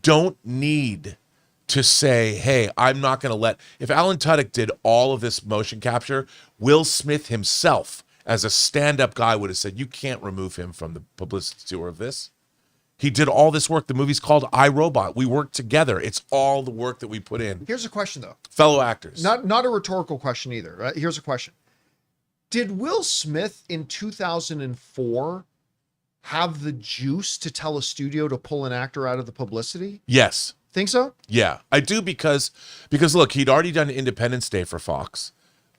don't need to say, hey, I'm not going to let, if Alan Tudyk did all of this motion capture, Will Smith himself, as a stand-up guy, would have said, you can't remove him from the publicity tour of this. He did all this work. The movie's called iRobot. We worked together. It's all the work that we put in. Here's a question, though. Fellow actors. Not a rhetorical question either. Right? Here's a question. Did Will Smith in 2004 have the juice to tell a studio to pull an actor out of the publicity? Yes. Think so? Yeah, I do because look, he'd already done Independence Day for Fox.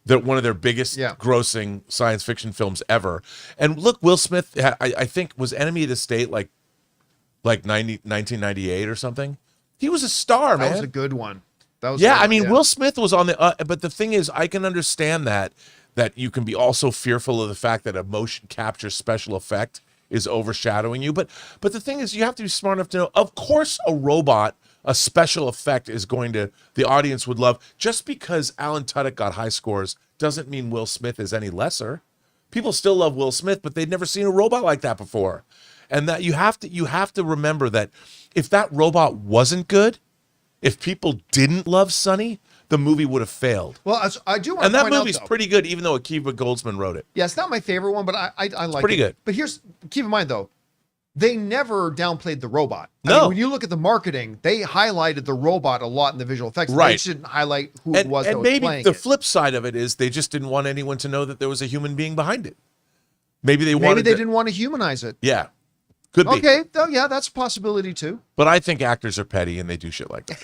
They're one of their biggest grossing science fiction films ever. And look, Will Smith, I think, was Enemy of the State like 1998 or something. He was a star, man. That was a good one. That was I mean, Will Smith was on the but the thing is, I can understand that you can be also fearful of the fact that a motion capture special effect is overshadowing you. But the thing is, you have to be smart enough to know, of course, a special effect is the audience would love. Just because Alan Tudyk got high scores doesn't mean Will Smith is any lesser. People still love Will Smith, but they'd never seen a robot like that before. And that you have to remember that if that robot wasn't good, if people didn't love Sonny, the movie would have failed. Well, I do want to point out, and that movie's pretty good, even though Akiva Goldsman wrote it. Yeah, it's not my favorite one, but I like it. Pretty good. But keep in mind, though, they never downplayed the robot. No. I mean, when you look at the marketing, they highlighted the robot a lot in the visual effects. Right. They just didn't highlight who it was that was playing maybe the it. flip side of it is they just didn't want anyone to know that there was a human being behind it. Maybe they didn't want to humanize it. Yeah. Could be. Okay, though, yeah, that's a possibility, too. But I think actors are petty and they do shit like that.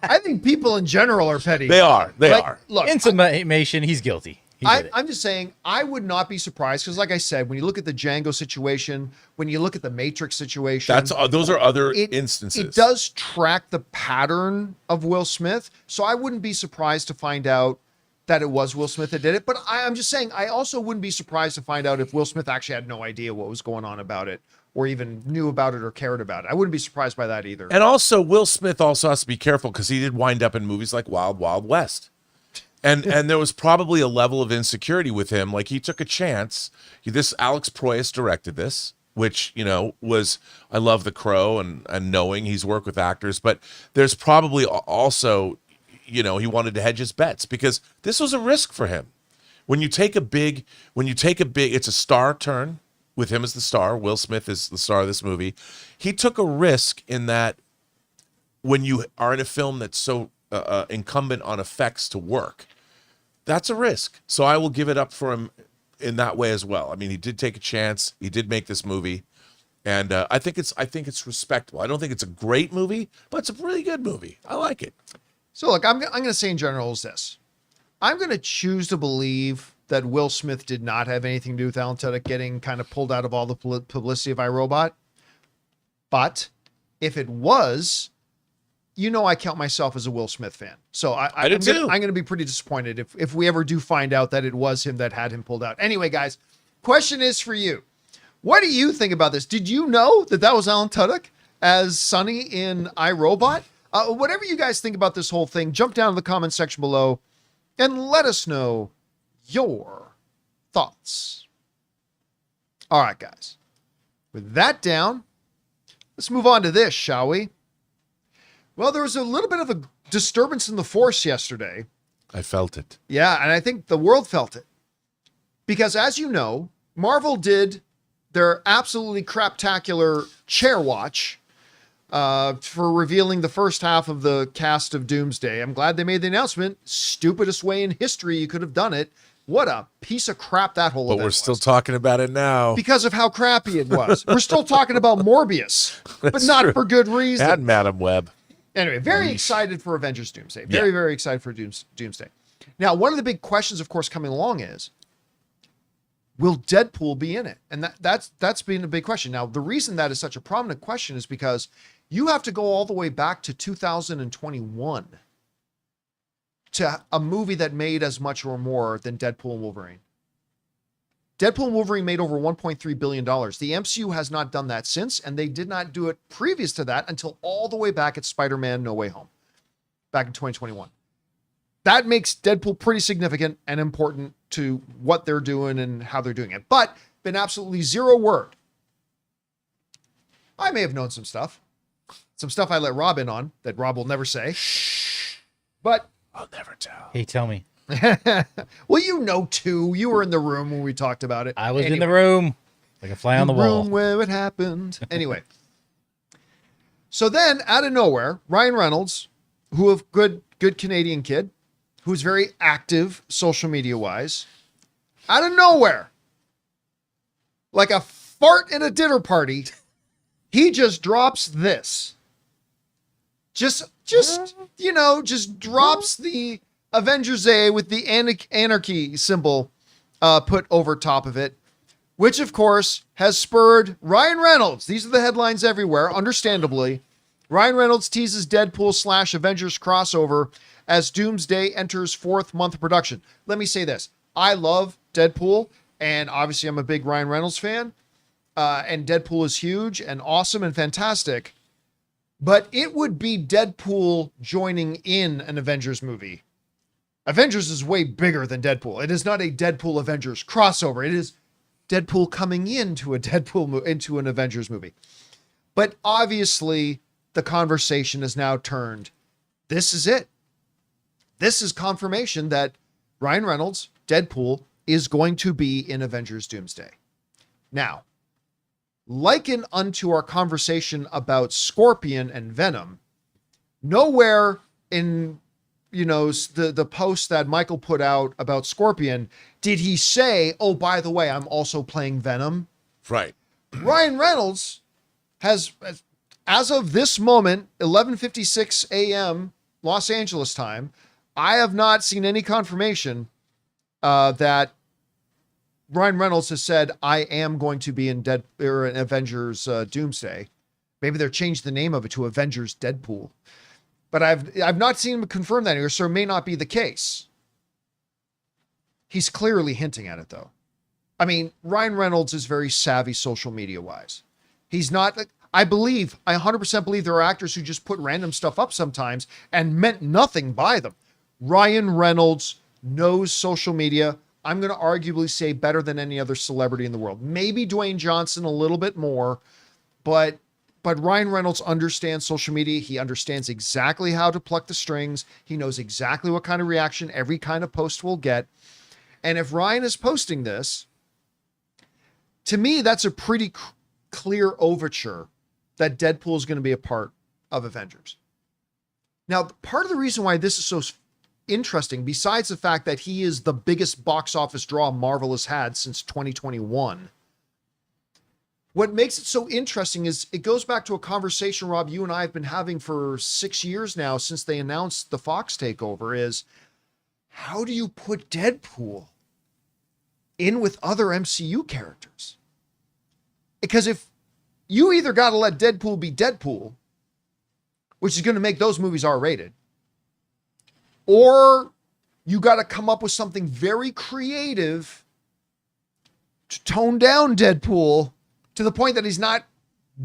I think people in general are petty. They are. They are. Look, in summation, he's guilty. I'm just saying, I would not be surprised because, like I said, when you look at the Django situation, when you look at the Matrix situation, those are other instances. It does track the pattern of Will Smith, so I wouldn't be surprised to find out that it was Will Smith that did it. But I'm just saying, I also wouldn't be surprised to find out if Will Smith actually had no idea what was going on about it, or even knew about it or cared about it. I wouldn't be surprised by that either. And also, Will Smith also has to be careful because he did wind up in movies like Wild Wild West. And there was probably a level of insecurity with him. Like, he took a chance. Alex Proyas directed this, which, was, I love The Crow and knowing he's worked with actors. But there's probably also, he wanted to hedge his bets because this was a risk for him. When you take a big, it's a star turn with him as the star. Will Smith is the star of this movie. He took a risk in that when you are in a film that's so incumbent on effects to work, that's a risk. So I will give it up for him in that way as well. I mean, he did take a chance. He did make this movie, and I think it's respectable. I don't think it's a great movie, but it's a really good movie. I like it. So look, I'm going to say in general is this: I'm going to choose to believe that Will Smith did not have anything to do with Alan Tudyk getting kind of pulled out of all the publicity of iRobot. But if it was, I count myself as a Will Smith fan. So I'm going to be pretty disappointed if we ever do find out that it was him that had him pulled out. Anyway, guys, question is for you. What do you think about this? Did you know that was Alan Tudyk as Sonny in iRobot? Whatever you guys think about this whole thing, jump down in the comments section below and let us know your thoughts. All right, guys. With that down, let's move on to this, shall we? Well, there was a little bit of a disturbance in the force yesterday. I felt it. Yeah, and I think the world felt it. Because as you know, Marvel did their absolutely craptacular chair watch for revealing the first half of the cast of Doomsday. I'm glad they made the announcement. Stupidest way in history you could have done it. What a piece of crap that whole event was. But we're still talking about it now. Because of how crappy it was. We're still talking about Morbius, but not for good reason. And Madam Web. Anyway, very excited for Avengers Doomsday. Very, very excited for Doomsday. Now, one of the big questions, of course, coming along is, will Deadpool be in it? And that's been a big question. Now, the reason that is such a prominent question is because you have to go all the way back to 2021 to a movie that made as much or more than Deadpool and Wolverine. Deadpool and Wolverine made over $1.3 billion. The MCU has not done that since, and they did not do it previous to that until all the way back at Spider-Man No Way Home, back in 2021. That makes Deadpool pretty significant and important to what they're doing and how they're doing it. But been absolutely zero word. I may have known some stuff I let Rob in on that Rob will never say. Shh. But I'll never tell. Hey, tell me. Well, you know too. You were in the room when we talked about it. I was in the room, like a fly on the wall. Room where it happened. Anyway, so then out of nowhere, Ryan Reynolds, who a good Canadian kid, who's very active social media wise, out of nowhere, like a fart in a dinner party, he just drops this. just just drops the Avengers A with the anarchy symbol put over top of it, which of course has spurred Ryan Reynolds. These are the headlines everywhere, understandably. Ryan Reynolds teases Deadpool / Avengers crossover as Doomsday enters 4th month of production. Let me say this. I love Deadpool, and obviously I'm a big Ryan Reynolds fan, and Deadpool is huge and awesome and fantastic, but it would be Deadpool joining in an Avengers movie. Avengers is way bigger than Deadpool. It is not a Deadpool Avengers crossover. It is Deadpool coming into into an Avengers movie. But obviously, the conversation has now turned. This is it. This is confirmation that Ryan Reynolds, Deadpool, is going to be in Avengers Doomsday. Now, liken unto our conversation about Scorpion and Venom, nowhere in the post that Michael put out about Scorpion did he say, oh, by the way, I'm also playing Venom. Right. Ryan Reynolds has, as of this moment, 11:56 a.m. Los Angeles time, I have not seen any confirmation that Ryan Reynolds has said, I am going to be in Avengers Doomsday. Maybe they're changed the name of it to Avengers Deadpool. But I've not seen him confirm that here, so it may not be the case. He's clearly hinting at it, though. I mean, Ryan Reynolds is very savvy social media-wise. He's not... I 100% believe there are actors who just put random stuff up sometimes and meant nothing by them. Ryan Reynolds knows social media. I'm going to arguably say better than any other celebrity in the world. Maybe Dwayne Johnson a little bit more, but Ryan Reynolds understands social media. He understands exactly how to pluck the strings. He knows exactly what kind of reaction every kind of post will get. And if Ryan is posting this, to me, that's a pretty clear overture that Deadpool is going to be a part of Avengers. Now, part of the reason why this is so interesting, besides the fact that he is the biggest box office draw Marvel has had since 2021, what makes it so interesting is it goes back to a conversation, Rob, you and I have been having for 6 years now since they announced the Fox takeover, is how do you put Deadpool in with other MCU characters? Because if you either got to let Deadpool be Deadpool, which is going to make those movies R-rated, or you got to come up with something very creative to tone down Deadpool to the point that he's not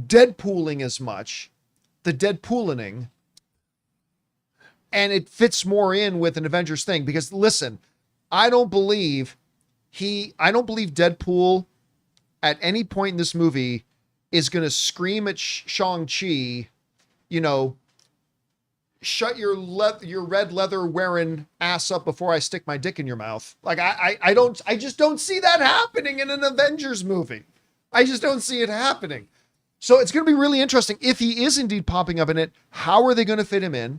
Deadpooling as much, the Deadpoolining, and it fits more in with an Avengers thing. Because listen, I don't believe Deadpool at any point in this movie is going to scream at Shang-Chi, shut your red leather wearing ass up before I stick my dick in your mouth. Like I just don't see that happening in an Avengers movie. I just don't see it happening. So it's going to be really interesting. If he is indeed popping up in it, how are they going to fit him in?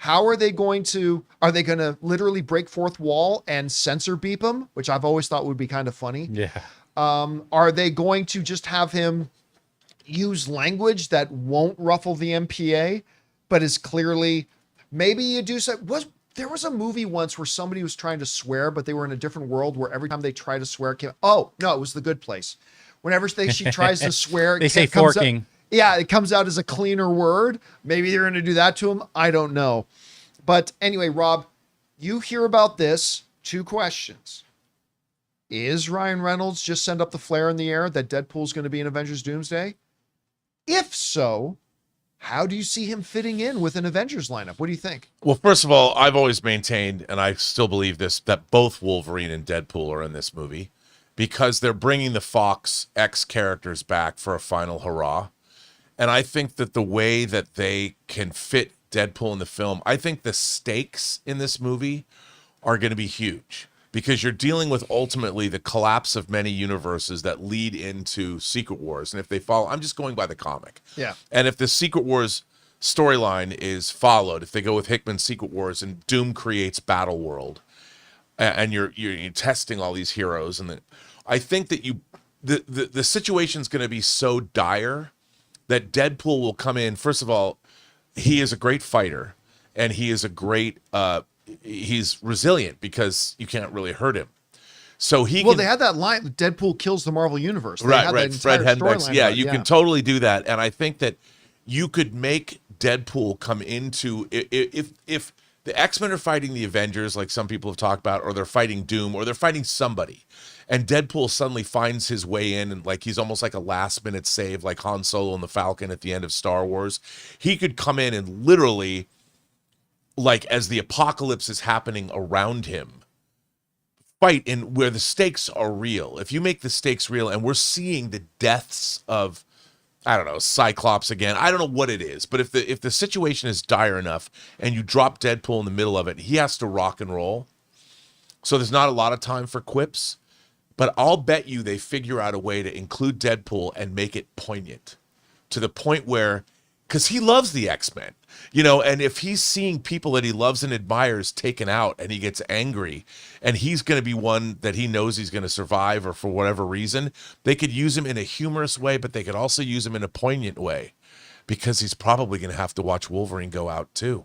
Are they going to literally break fourth wall and censor beep him, which I've always thought would be kind of funny. Yeah. Are they going to just have him use language that won't ruffle the MPA, but is clearly, maybe you do so. There was a movie once where somebody was trying to swear, but they were in a different world where every time they try to swear, it was The Good Place. Whenever she tries to swear, they say forking. It comes out as a cleaner word. Maybe they're going to do that to him. I don't know. But anyway, Rob, you hear about this. 2 questions. Is Ryan Reynolds just send up the flare in the air that Deadpool's going to be in Avengers Doomsday? If so, how do you see him fitting in with an Avengers lineup? What do you think? Well, first of all, I've always maintained, and I still believe this, that both Wolverine and Deadpool are in this movie because they're bringing the Fox X characters back for a final hurrah. And I think that the way that they can fit Deadpool in the film, I think the stakes in this movie are going to be huge because you're dealing with ultimately the collapse of many universes that lead into Secret Wars. And if they follow, I'm just going by the comic. Yeah. And if the Secret Wars storyline is followed, if they go with Hickman's Secret Wars and Doom creates Battle World, and you're testing all these heroes, and I think that the situation's going to be so dire that Deadpool will come in. First of all, he is a great fighter, and he is a great he's resilient because you can't really hurt him. So they had that line, Deadpool kills the Marvel Universe. They had right. that Fred entire Hendricks. storyline Yeah, about it, you can totally do that. And I think that you could make Deadpool come into, if the X-Men are fighting the Avengers, like some people have talked about, or they're fighting Doom, or they're fighting somebody, and Deadpool suddenly finds his way in, and like he's almost like a last-minute save, like Han Solo and the Falcon at the end of Star Wars. He could come in and literally, like as the apocalypse is happening around him, fight in where the stakes are real. If you make the stakes real, and we're seeing the deaths of, I don't know, Cyclops again. I don't know what it is, but if the situation is dire enough and you drop Deadpool in the middle of it, he has to rock and roll. So there's not a lot of time for quips, but I'll bet you they figure out a way to include Deadpool and make it poignant to the point where, because he loves the X-Men, and if he's seeing people that he loves and admires taken out and he gets angry and he's going to be one that he knows he's going to survive, or for whatever reason, they could use him in a humorous way, but they could also use him in a poignant way because he's probably going to have to watch Wolverine go out too.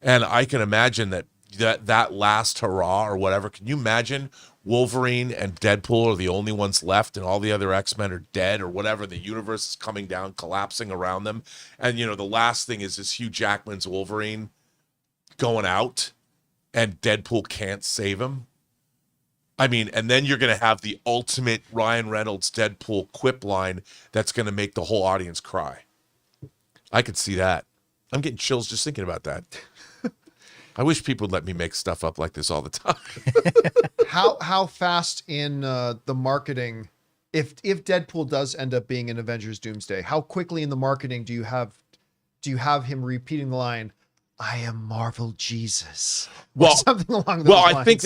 And I can imagine that last hurrah or whatever. Can you imagine Wolverine and Deadpool are the only ones left and all the other X-Men are dead or whatever? The universe is coming down, collapsing around them. And, the last thing is this Hugh Jackman's Wolverine going out and Deadpool can't save him. I mean, and then you're going to have the ultimate Ryan Reynolds Deadpool quip line that's going to make the whole audience cry. I could see that. I'm getting chills just thinking about that. I wish people would let me make stuff up like this all the time. How fast in the marketing, if Deadpool does end up being in Avengers Doomsday, how quickly in the marketing do you have him repeating the line, "I am Marvel Jesus"? Or something along those lines. I think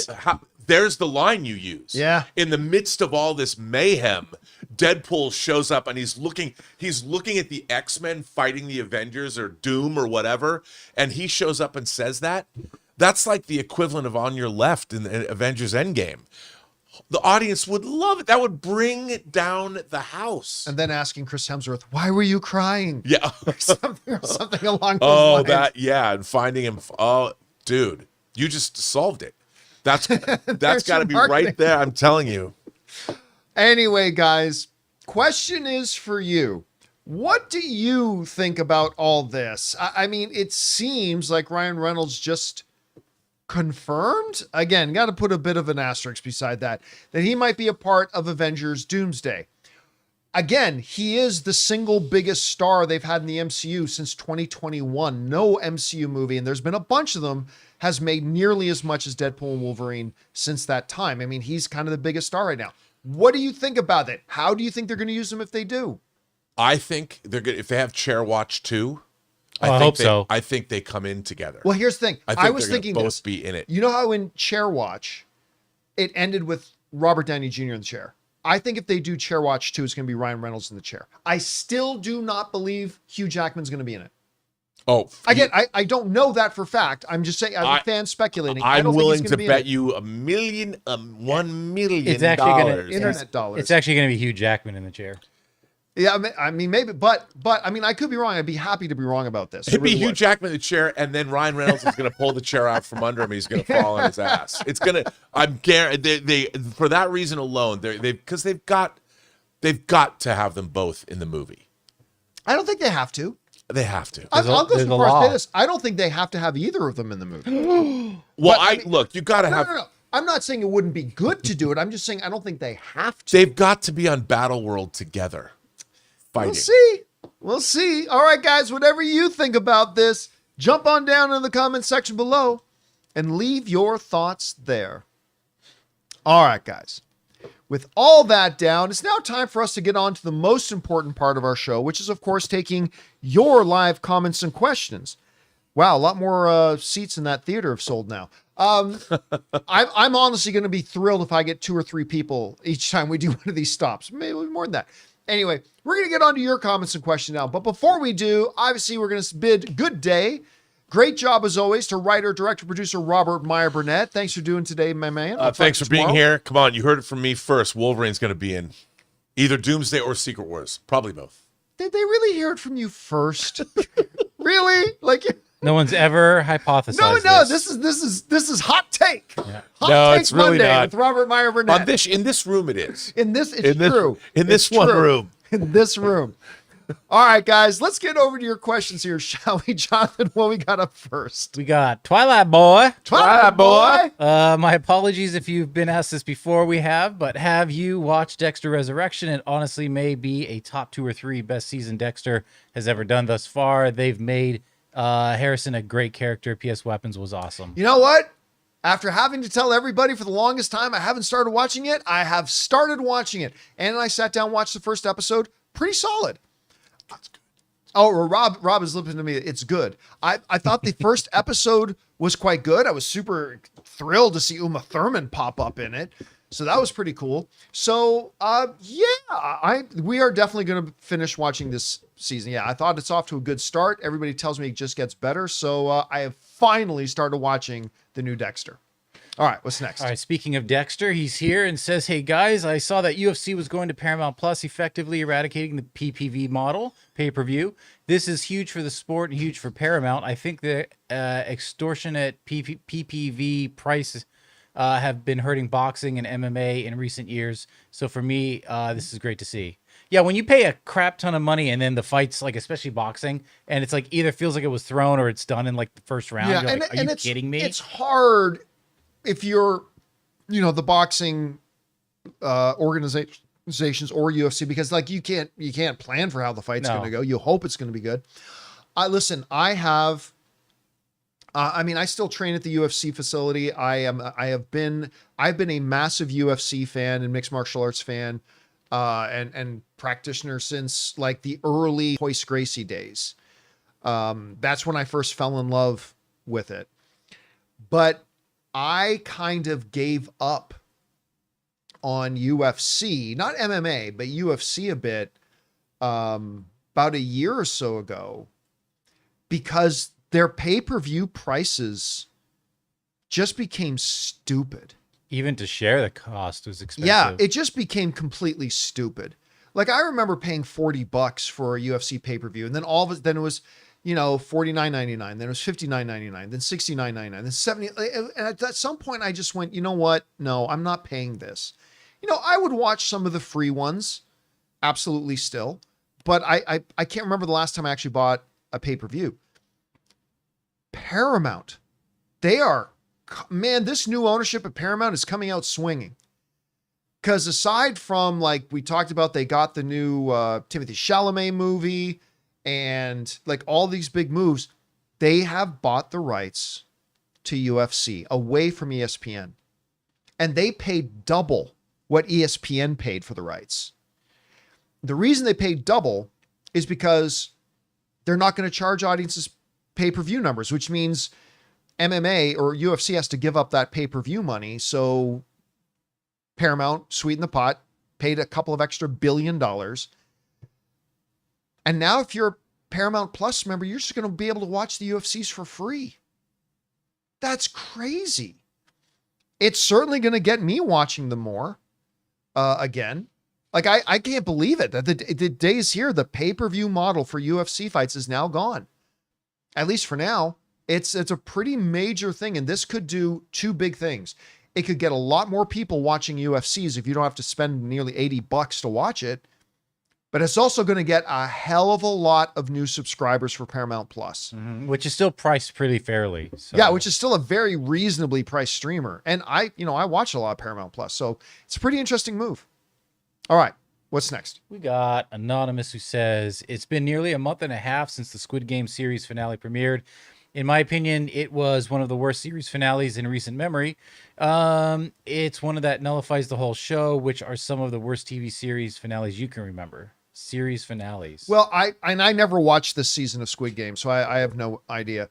there's the line you use. Yeah. In the midst of all this mayhem, Deadpool shows up and he's looking at the X-Men fighting the Avengers or Doom or whatever, and he shows up and says that. That's like the equivalent of On Your Left in Avengers Endgame. The audience would love it. That would bring down the house. And then asking Chris Hemsworth, "Why were you crying?" Yeah. something along those lines. And finding him. Oh, dude, you just solved it. That's got to be marketing right there. I'm telling you. Anyway, guys, question is for you. What do you think about all this? I mean, it seems like Ryan Reynolds just confirmed, again, got to put a bit of an asterisk beside that he might be a part of Avengers Doomsday. Again, he is the single biggest star they've had in the MCU since 2021. No MCU movie, and there's been a bunch of them, has made nearly as much as Deadpool and Wolverine since that time. I mean, he's kind of the biggest star right now. What do you think about it? How do you think they're going to use him if they do? I think they're good if they have Chair Watch 2. I hope so. I think they come in together. Well, here's the thing. I was thinking both be in it. You know how in Chair Watch, it ended with Robert Downey Jr. in the chair? I think if they do Chair Watch 2, it's going to be Ryan Reynolds in the chair. I still do not believe Hugh Jackman's going to be in it. Oh, again, I don't know that for fact. I'm just saying, as a fan speculating. I'm willing to bet you It's $1 actually million. Internet dollars. It's actually going to be Hugh Jackman in the chair. Yeah, I mean, maybe, but I mean, I could be wrong. I'd be happy to be wrong about this. It'd be Hugh Jackman in the chair, and then Ryan Reynolds is going to pull the chair out from under him. He's going to fall on his ass. It's going to. I'm guaranteed. They for that reason alone, because they've got to have them both in the movie. I don't think they have to. They have to. I'll go so far as to say this. I don't think they have to have either of them in the movie. Well, look, you got to have. No. I'm not saying it wouldn't be good to do it. I'm just saying I don't think they have to. They've got to be on Battle World together. Fighting. We'll see. All right, guys, whatever you think about this, jump on down in the comments section below and leave your thoughts there. All right, guys. With all that down, it's now time for us to get on to the most important part of our show, which is, of course, taking your live comments and questions. Wow, a lot more seats in that theater have sold now. I'm honestly going to be thrilled if I get 2 or 3 people each time we do one of these stops. Maybe more than that. Anyway, we're going to get on to your comments and questions now. But before we do, obviously, we're going to bid good day. Great job, as always, to writer, director, producer Robert Meyer Burnett. Thanks for doing today, my man. Thanks for being here. Come on, you heard it from me first. Wolverine's going to be in either Doomsday or Secret Wars. Probably both. Did they really hear it from you first? Really? Like, No one's ever hypothesized no. this. This is hot take. Yeah. Hot No, take it's really Monday not. with Robert Meyer Burnett. In this room, it is. In this, it's true. In this It's one true. room. In this room. All right, guys, let's get over to your questions here, shall we, Jonathan? What we got up first? We got Twilight Boy. Twilight Boy. My apologies if you've been asked this before. We have, but have you watched Dexter Resurrection? It honestly may be a top 2 or 3 best season Dexter has ever done thus far. They've made Harrison a great character. P.S. Weapons was awesome. You know what? After having to tell everybody for the longest time I haven't started watching it, I have started watching it. And I sat down and watched the first episode. Pretty solid. That's good. Oh, Rob is listening to me. It's good. I thought the first episode was quite good. I was super thrilled to see Uma Thurman pop up in it. So that was pretty cool. So, we are definitely going to finish watching this season. Yeah, I thought it's off to a good start. Everybody tells me it just gets better. So I have finally started watching the new Dexter. All right, what's next? All right, speaking of Dexter, he's here and says, hey guys, I saw that UFC was going to Paramount Plus, effectively eradicating the PPV model, pay-per-view. This is huge for the sport and huge for Paramount. I think the extortionate PPV prices have been hurting boxing and MMA in recent years. So for me, this is great to see. Yeah, when you pay a crap ton of money and then the fights, like especially boxing, and it's like either feels like it was thrown or it's done in like the first round. Yeah, You're like, are you kidding me? It's hard if you're, the boxing organizations or UFC, because like you can't plan for how the fight's going to go. You hope it's going to be good. Listen, I have. I still train at the UFC facility. I've been a massive UFC fan and mixed martial arts fan, and practitioner since like the early Hoist Gracie days. That's when I first fell in love with it. But I kind of gave up on UFC, not MMA, but UFC a bit, about a year or so ago, because their pay-per-view prices just became stupid. Even to share the cost was expensive. Yeah, it just became completely stupid. Like I remember paying $40 for a UFC pay-per-view, and then then it was, $49.99, then it was $59.99, then $69.99, then $70. And at some point I just went, you know what? No, I'm not paying this. I would watch some of the free ones, absolutely still, but I can't remember the last time I actually bought a pay-per-view. Paramount, this new ownership at Paramount is coming out swinging. Because aside from, like we talked about, they got the new Timothée Chalamet movie and like all these big moves, they have bought the rights to UFC away from ESPN. And they paid double what ESPN paid for the rights. The reason they paid double is because they're not going to charge audiences pay-per-view numbers, which means MMA or UFC has to give up that pay-per-view money. So Paramount sweetened the pot, paid a couple of extra $1 billion. And now if you're a Paramount Plus member, you're just going to be able to watch the UFCs for free. That's crazy. It's certainly going to get me watching them more again. Like I can't believe it that the days here, the pay-per-view model for UFC fights is now gone. At least for now. It's a pretty major thing, and this could do two big things. It could get a lot more people watching UFCs if you don't have to spend nearly $80 to watch it. But it's also going to get a hell of a lot of new subscribers for Paramount Plus. Mm-hmm. Which is still priced pretty fairly. So. Yeah, which is still a very reasonably priced streamer. And I watch a lot of Paramount Plus, so it's a pretty interesting move. All right, what's next? We got Anonymous who says, it's been nearly a month and a half since the Squid Game series finale premiered. In my opinion, it was one of the worst series finales in recent memory. It's one that nullifies the whole show, which are some of the worst TV series finales you can remember. Series finales. Well, I never watched this season of Squid Game, so I have no idea.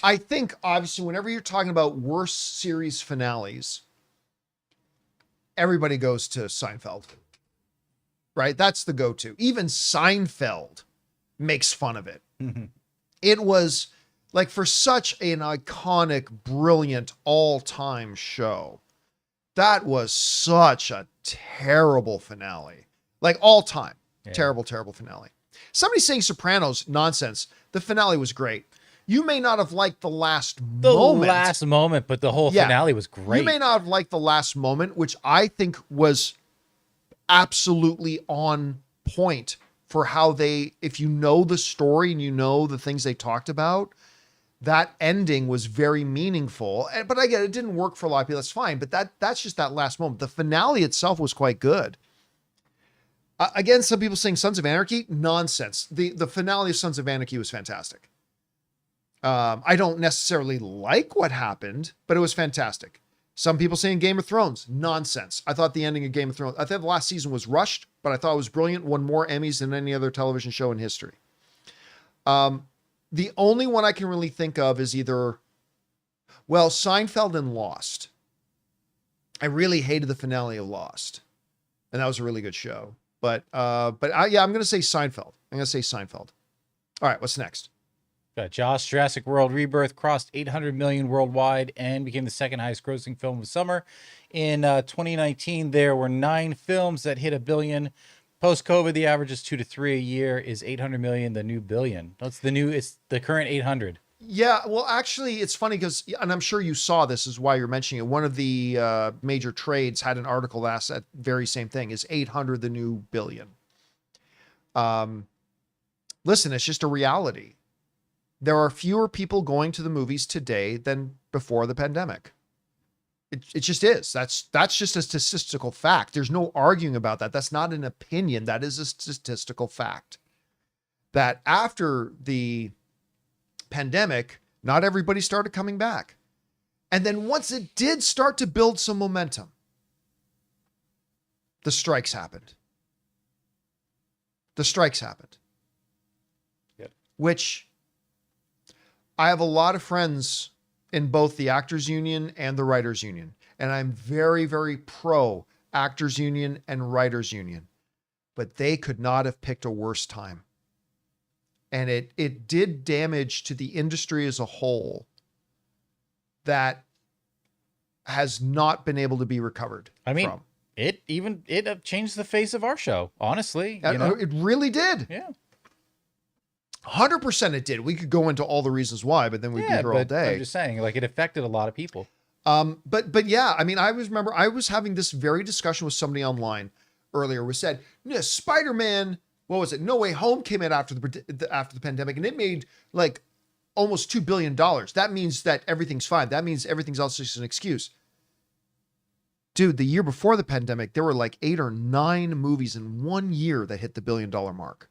I think, obviously, whenever you're talking about worst series finales, everybody goes to Seinfeld. Right? That's the go-to. Even Seinfeld makes fun of it. It was like for such an iconic, brilliant, all-time show. That was such a terrible finale. Like all time. Yeah. Terrible, terrible finale. Somebody saying Sopranos, nonsense. The finale was great. You may not have liked the last The moment. last moment, but the whole finale was great. You may not have liked the last moment, which I think was absolutely on point for how they, if you know the story and you know the things they talked about, that ending was very meaningful. But I get it didn't work for a lot of people. That's fine. But that's just that last moment. The finale itself was quite good. Again, some people saying Sons of Anarchy, nonsense. The finale of Sons of Anarchy was fantastic. I don't necessarily like what happened, but it was fantastic. Some people saying Game of Thrones, nonsense. I thought the ending of Game of Thrones, I thought the last season was rushed, but I thought it was brilliant. Won more Emmys than any other television show in history. The only one I can really think of is either, well, Seinfeld and Lost. I really hated the finale of Lost, and that was a really good show. But I'm going to say Seinfeld. I'm going to say Seinfeld. All right, what's next? Got Josh, Jurassic World Rebirth crossed 800 million worldwide and became the second highest grossing film of the summer. In 2019, there were 9 films that hit $1 billion. Post-COVID, the average is 2 to 3 a year. Is 800 million the new billion? It's the current 800. Yeah, well, actually, it's funny because, and I'm sure you saw this is why you're mentioning it. One of the major trades had an article that asked that very same thing. Is 800 the new billion? Listen, it's just a reality. There are fewer people going to the movies today than before the pandemic. It just is. That's just a statistical fact. There's no arguing about that. That's not an opinion. That is a statistical fact. That after the pandemic, not everybody started coming back. And then once it did start to build some momentum, the strikes happened. Yep. Which I have a lot of friends in both the Actors Union and the Writers Union. And I'm very, very pro Actors Union and Writers Union. But they could not have picked a worse time. And it did damage to the industry as a whole that has not been able to be recovered. I mean, from. it changed the face of our show, honestly. You know? It really did. Yeah. 100% it did. We could go into all the reasons why, but then we'd be here all day. I'm just saying, like, it affected a lot of people. But yeah, I mean, I was having this very discussion with somebody online earlier who said, yeah, Spider-Man, what was it? No Way Home came out after the pandemic, and it made like almost $2 billion. That means that everything's fine. That means everything's else just an excuse. Dude, the year before the pandemic, there were like 8 or 9 movies in 1 year that hit the $1 billion mark.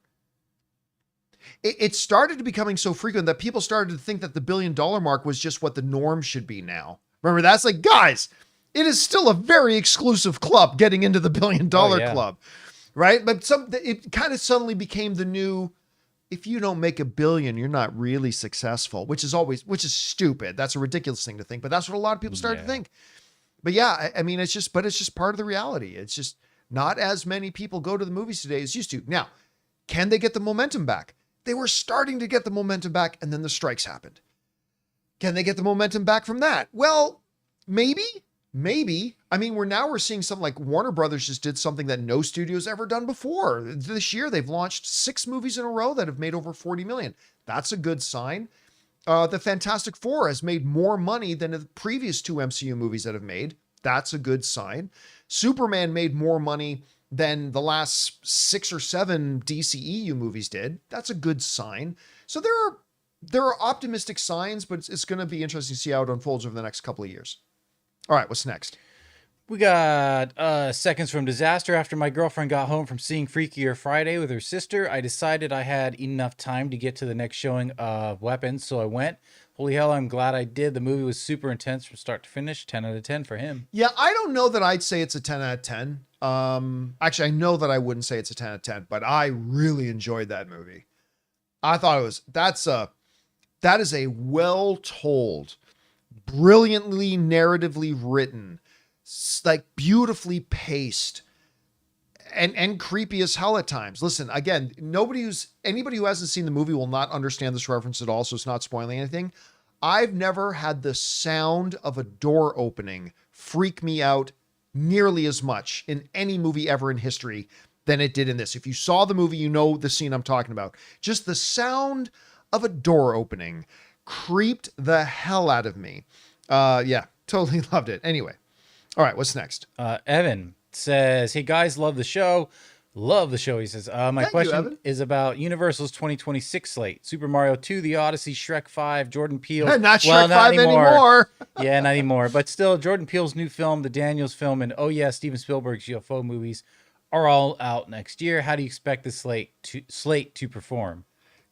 It started to becoming so frequent that people started to think that the $1 billion mark was just what the norm should be now. Remember, that's like, guys, it is still a very exclusive club getting into the $1 billion club, right? But it kind of suddenly became the new, if you don't make $1 billion, you're not really successful, which is stupid. That's a ridiculous thing to think, but that's what a lot of people started to think. But yeah, I mean, it's just part of the reality. It's just not as many people go to the movies today as used to. Now, can they get the momentum back? They were starting to get the momentum back, and then the strikes happened. Can they get the momentum back from that? Well, maybe. I mean, we're seeing something like Warner Brothers just did something that no studio's ever done before. This year, they've launched 6 movies in a row that have made over 40 million. That's a good sign. The Fantastic Four has made more money than the previous 2 MCU movies that have made. That's a good sign. Superman made more money than the last 6 or 7 DCEU movies did. That's a good sign. So there are optimistic signs, but it's going to be interesting to see how it unfolds over the next couple of years. All right, what's next? We got seconds from disaster. After my girlfriend got home from seeing Freakier Friday with her sister, I decided I had enough time to get to the next showing of Weapons, so I went. Holy hell, I'm glad I did. The movie was super intense from start to finish. 10 out of 10 for him. Yeah, I don't know that I'd say it's a 10 out of 10. Actually, I know that I wouldn't say it's a 10 out of 10, but I really enjoyed that movie. I thought that is a well-told, brilliantly narratively written, like beautifully paced, and creepy as hell at times. Listen, again, anybody who hasn't seen the movie will not understand this reference at all, so it's not spoiling anything. I've never had the sound of a door opening freak me out nearly as much in any movie ever in history than it did in this. If you saw the movie, you know the scene I'm talking about. Just the sound of a door opening creeped the hell out of me. Yeah, totally loved it. Anyway. All right, what's next? Evan says, "Hey guys, love the show. Love the show." He says, "My Thank you, question Evan. is about Universal's 2026 slate: Super Mario 2, The Odyssey, Shrek 5, Jordan Peele. Not Shrek 5 anymore. Yeah, not anymore. But still, Jordan Peele's new film, the Daniels film, and oh yeah, Steven Spielberg's UFO movies are all out next year. How do you expect the slate to perform?"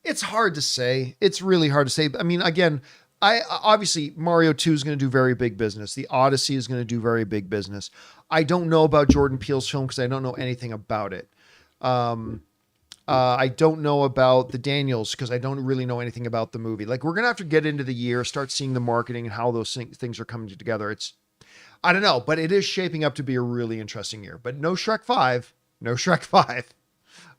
It's hard to say. It's really hard to say. I mean, again, obviously Mario 2 is going to do very big business. The Odyssey is going to do very big business. I don't know about Jordan Peele's film because I don't know anything about it. I don't know about the Daniels because I don't really know anything about the movie. Like, we're going to have to get into the year, start seeing the marketing and how those things are coming together. I don't know, but it is shaping up to be a really interesting year. But no Shrek 5. No Shrek 5.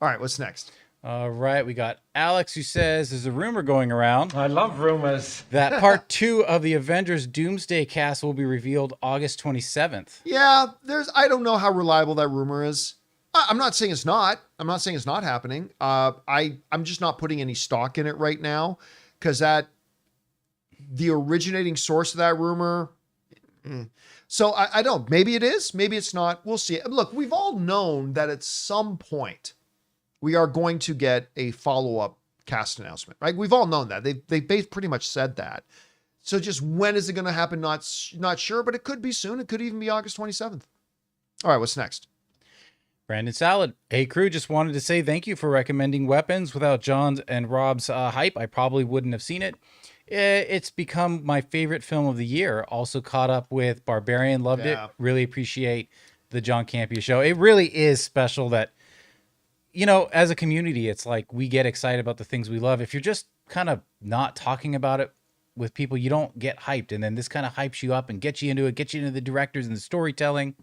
All right, what's next? All right, we got Alex who says, "There's a rumor going around. I love rumors. That part 2 of the Avengers Doomsday cast will be revealed August 27th. Yeah, I don't know how reliable that rumor is. I'm not saying it's not. I'm not saying it's not happening. I'm just not putting any stock in it right now because the originating source of that rumor. So I don't. Maybe it is. Maybe it's not. We'll see. Look, we've all known that at some point we are going to get a follow-up cast announcement, right? We've all known that. They've pretty much said that. So just when is it going to happen? Not sure, but it could be soon. It could even be August 27th. All right, what's next? Brandon Salad. "Hey crew, just wanted to say thank you for recommending Weapons. Without John's and Rob's hype, I probably wouldn't have seen it. It's become my favorite film of the year. Also caught up with Barbarian, loved it. Really appreciate the John Campea Show. It really is special that, you know, as a community, it's like we get excited about the things we love. If you're just kind of not talking about it with people, you don't get hyped. And then this kind of hypes you up and gets you into it, gets you into the directors and the storytelling.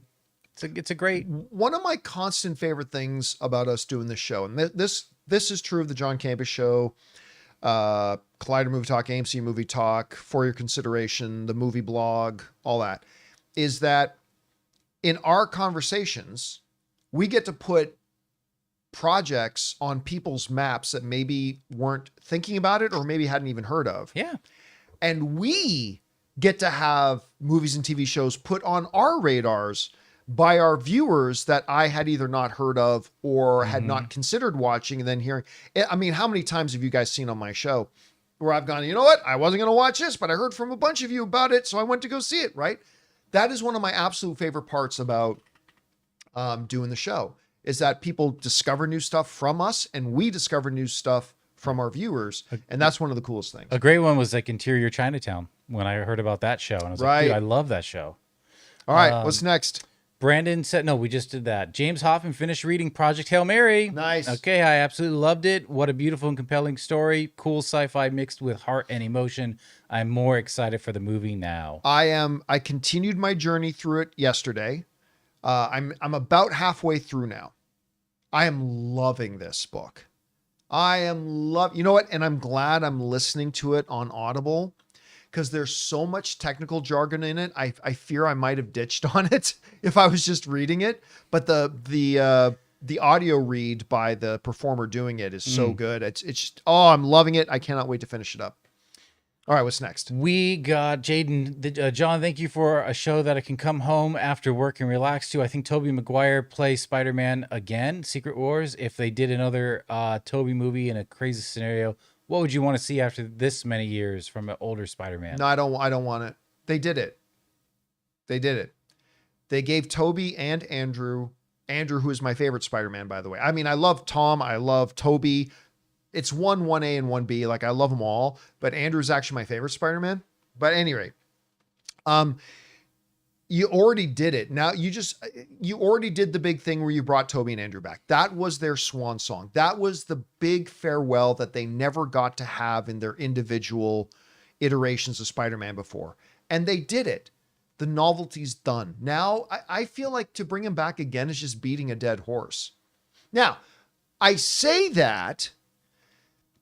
It's a great. One of my constant favorite things about us doing this show, and this is true of the John Campea Show, Collider Movie Talk, AMC Movie Talk, For Your Consideration, the movie blog, all that, is that in our conversations, we get to put projects on people's maps that maybe weren't thinking about it or maybe hadn't even heard of. Yeah. And we get to have movies and TV shows put on our radars by our viewers that I had either not heard of or had not considered watching, and then hearing. I mean, how many times have you guys seen on my show where I've gone, you know what? I wasn't going to watch this, but I heard from a bunch of you about it, so I went to go see it, right? That is one of my absolute favorite parts about doing the show, is that people discover new stuff from us and we discover new stuff from our viewers. And that's one of the coolest things. A great one was like Interior Chinatown when I heard about that show. And I was like, dude, I love that show. All right, what's next? Brandon said, no, we just did that. James Hoffman finished reading Project Hail Mary. Nice. Okay, I absolutely loved it. What a beautiful and compelling story. Cool sci-fi mixed with heart and emotion. I'm more excited for the movie now. I continued my journey through it yesterday. I'm about halfway through now. I am loving this book. You know what? And I'm glad I'm listening to it on Audible, because there's so much technical jargon in it. I fear I might have ditched on it if I was just reading it. But the audio read by the performer doing it is so good. It's just, I'm loving it. I cannot wait to finish it up. All right, what's next? We got Jaden. John, thank you for a show that I can come home after work and relax to. I think Tobey Maguire plays Spider-Man again, Secret Wars. If they did another Tobey movie in a crazy scenario, what would you want to see after this many years from an older Spider-Man? No, I don't want it. They did it. They gave Tobey and Andrew, who is my favorite Spider-Man, by the way. I mean, I love Tom. I love Tobey. It's 1A and 1B. Like, I love them all, but Andrew's actually my favorite Spider-Man. But at any rate, you already did it. Now you already did the big thing where you brought Tobey and Andrew back. That was their swan song. That was the big farewell that they never got to have in their individual iterations of Spider-Man before. And they did it. The novelty's done. Now I feel like to bring him back again is just beating a dead horse. Now, I say that,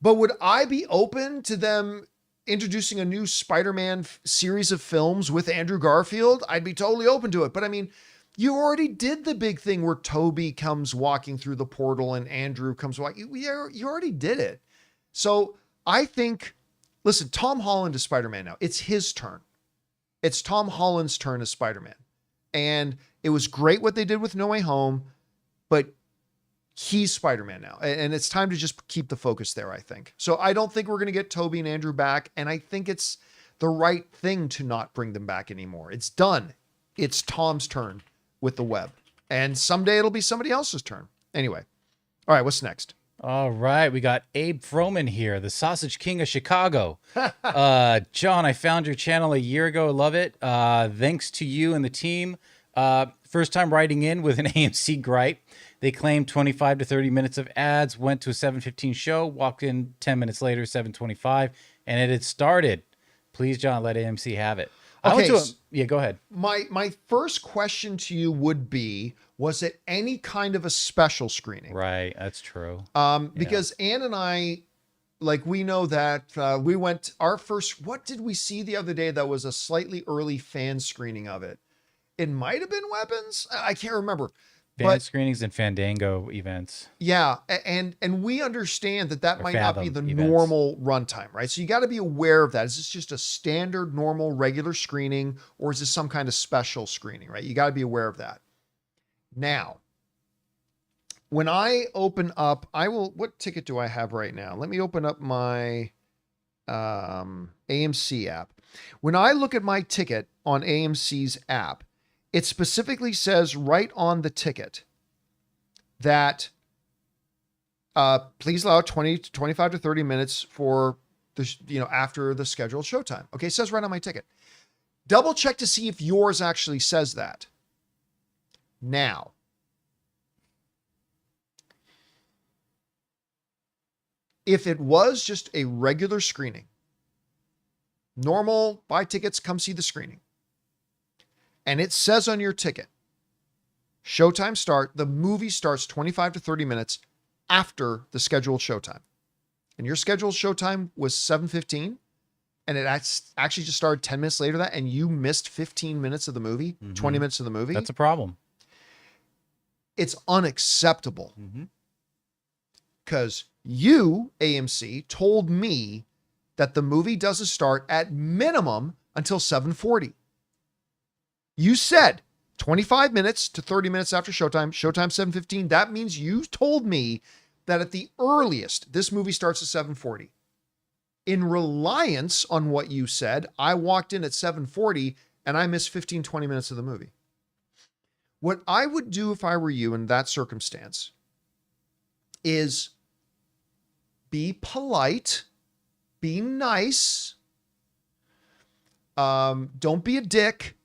but would I be open to them introducing a new Spider-Man series of films with Andrew Garfield? I'd be totally open to it. But I mean, you already did the big thing where Tobey comes walking through the portal and Andrew comes walking. You already did it. So I think listen, Tom Holland is Spider-Man now. It's his turn. It's Tom Holland's turn as Spider-Man. And it was great what they did with No Way Home, but he's Spider-Man now. And it's time to just keep the focus there, I think. So I don't think we're going to get Tobey and Andrew back. And I think it's the right thing to not bring them back anymore. It's done. It's Tom's turn with the web. And someday it'll be somebody else's turn. Anyway. All right, what's next? All right, we got Abe Froman here, the Sausage King of Chicago. John, I found your channel a year ago. Love it. Thanks to you and the team. First time writing in with an AMC gripe. They claimed 25 to 30 minutes of ads, went to a 7:15 show, walked in 10 minutes later, 7:25, and it had started. Please, John, let AMC have it. Yeah, go ahead. My first question to you would be, was it any kind of a special screening? Right, that's true. Because Ann and I, like, we know that we went our first, what did we see the other day that was a slightly early fan screening of it? It might have been Weapons. I can't remember. Fan screenings and Fandango events. Yeah, and we understand that might not be the events. normal runtime, right? So you got to be aware of that. Is this just a standard, normal, regular screening, or is this some kind of special screening, right? You got to be aware of that. Now, when I open up, what ticket do I have right now? Let me open up my AMC app. When I look at my ticket on AMC's app, it specifically says right on the ticket that please allow 25 to 30 minutes for the, after the scheduled showtime. Okay, it says right on my ticket. Double check to see if yours actually says that. Now, if it was just a regular screening, normal, buy tickets, come see the screening, and it says on your ticket, showtime start, the movie starts 25 to 30 minutes after the scheduled showtime. And your scheduled showtime was 7:15, and it actually just started 10 minutes later that, and you missed 15 minutes of the movie, 20 minutes of the movie. That's a problem. It's unacceptable. Because you, AMC, told me that the movie doesn't start at minimum until 7:40. You said 25 minutes to 30 minutes after showtime, showtime 7:15. That means you told me that at the earliest, this movie starts at 7:40. In reliance on what you said, I walked in at 7:40 and I missed 15, 20 minutes of the movie. What I would do if I were you in that circumstance is be polite, be nice, don't be a dick.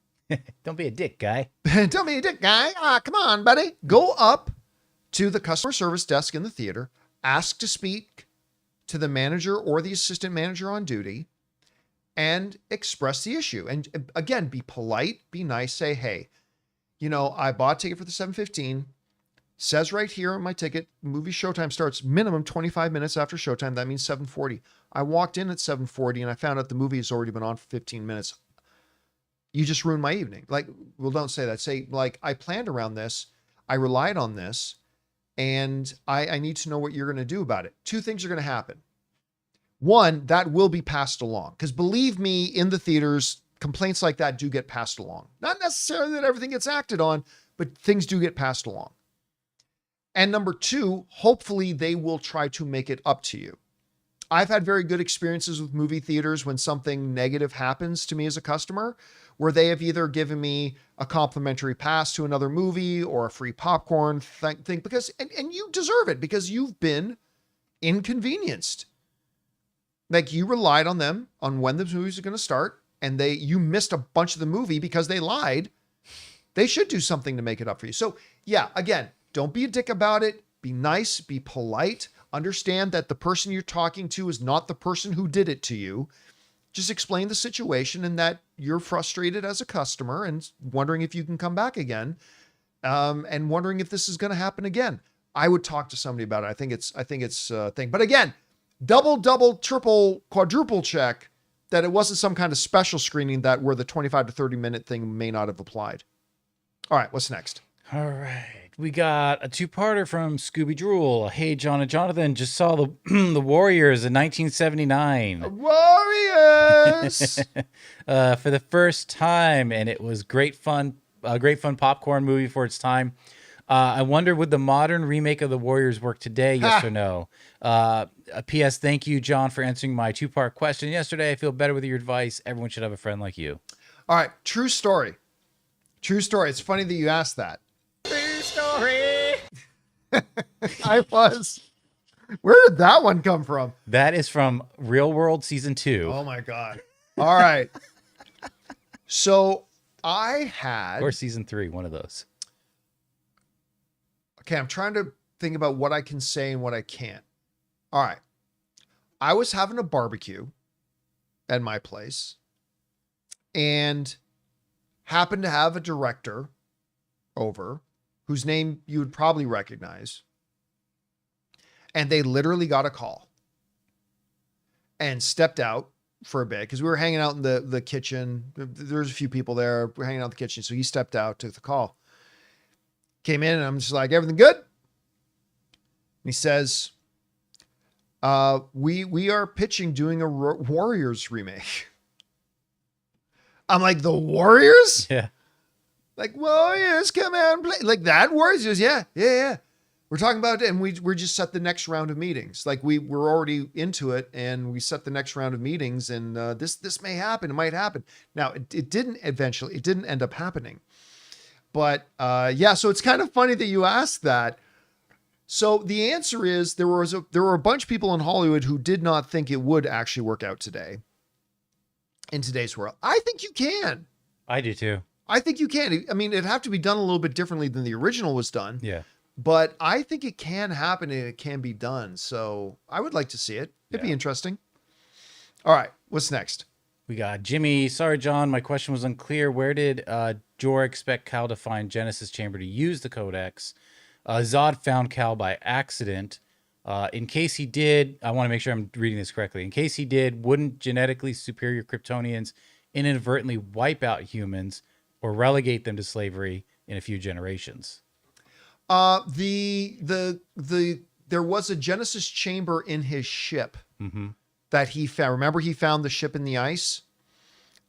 Don't be a dick, guy. Don't be a dick, guy. Come on, buddy. Go up to the customer service desk in the theater, ask to speak to the manager or the assistant manager on duty, and express the issue. And again, be polite, be nice, say, hey, I bought a ticket for the 7:15. Says right here on my ticket, movie showtime starts minimum 25 minutes after showtime. That means 7:40. I walked in at 7:40 and I found out the movie has already been on for 15 minutes. You just ruined my evening. Don't say that. Say, I planned around this. I relied on this. And I need to know what you're going to do about it. Two things are going to happen. One, that will be passed along. Because believe me, in the theaters, complaints like that do get passed along. Not necessarily that everything gets acted on, but things do get passed along. And number two, hopefully they will try to make it up to you. I've had very good experiences with movie theaters when something negative happens to me as a customer, where they have either given me a complimentary pass to another movie or a free popcorn thing, because, and you deserve it because you've been inconvenienced. You relied on them on when the movies are going to start, and you missed a bunch of the movie because they lied. They should do something to make it up for you. So yeah, again, don't be a dick about it. Be nice, be polite. Understand that the person you're talking to is not the person who did it to you. Just explain the situation and that you're frustrated as a customer and wondering if you can come back again, and wondering if this is going to happen again. I would talk to somebody about it. I think it's a thing. But again, double, triple, quadruple check that it wasn't some kind of special screening where the 25 to 30 minute thing may not have applied. All right, what's next? All right. We got a two-parter from Scooby Drool. Hey, John and Jonathan, just saw the the Warriors in 1979. Warriors. For the first time, and it was great fun. A great fun popcorn movie for its time. I wonder, would the modern remake of the Warriors work today? Yes or no? A P.S. Thank you, John, for answering my two-part question yesterday. I feel better with your advice. Everyone should have a friend like you. All right, true story. True story. It's funny that you asked that. True story. I was. Where did that one come from? That is from Real World Season 2. Oh my God. All right. So I had. Or Season 3, one of those. Okay, I'm trying to think about what I can say and what I can't. All right. I was having a barbecue at my place and happened to have a director over whose name you would probably recognize. And they literally got a call and stepped out for a bit because we were hanging out in the kitchen. There's a few people there. We're hanging out in the kitchen. So he stepped out, took the call, came in, and I'm just like, everything good? And he says, we are pitching doing a Warriors remake. I'm like, the Warriors? Yeah. Like, Warriors, come out and play. Like that Warriors? He goes, yeah. We're talking about it, and we're just set the next round of meetings. Like we're already into it, and we set the next round of meetings, and this may happen. It might happen. Now, it didn't end up happening. But yeah, so it's kind of funny that you asked that. So the answer is there were a bunch of people in Hollywood who did not think it would actually work out today. In today's world, I think you can. I do too. I think you can. I mean, it'd have to be done a little bit differently than the original was done. Yeah. But I think it can happen and it can be done. So I would like to see it. It'd be interesting. All right. What's next? We got Jimmy. Sorry, John. My question was unclear. Where did Jor expect Cal to find Genesis Chamber to use the Codex? Zod found Cal by accident. In case he did, I want to make sure I'm reading this correctly. In case he did, wouldn't genetically superior Kryptonians inadvertently wipe out humans or relegate them to slavery in a few generations? There was a Genesis chamber in his ship that he found. Remember, he found the ship in the ice.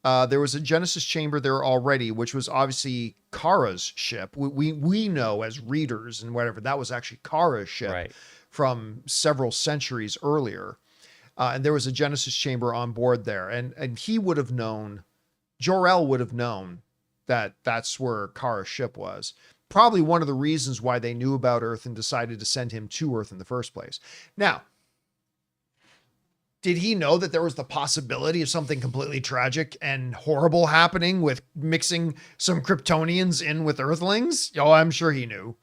There was a Genesis chamber there already, which was obviously Kara's ship. We know as readers and whatever that was actually Kara's ship, Right. From several centuries earlier. And there was a Genesis chamber on board there, and he would have known. Jor-El would have known that that's where Kara's ship was. Probably one of the reasons why they knew about Earth and decided to send him to Earth in the first place. Now, did he know that there was the possibility of something completely tragic and horrible happening with mixing some Kryptonians in with Earthlings? Oh, I'm sure he knew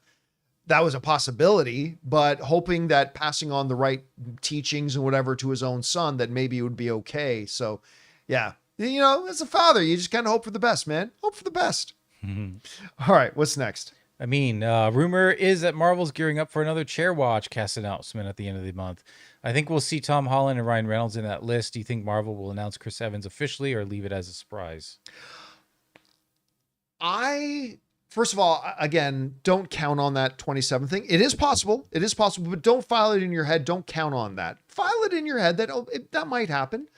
that was a possibility, but hoping that passing on the right teachings and whatever to his own son, that maybe it would be okay. So yeah, you know, as a father, you just kind of hope for the best, man. Hope for the best. All right. What's next? I mean, rumor is that Marvel's gearing up for another Chair Watch cast announcement at the end of the month. I think we'll see Tom Holland and Ryan Reynolds in that list. Do you think Marvel will announce Chris Evans officially or leave it as a surprise? First of all, again, don't count on that 27 thing. It is possible. It is possible, but don't file it in your head. Don't count on that. File it in your head that might happen,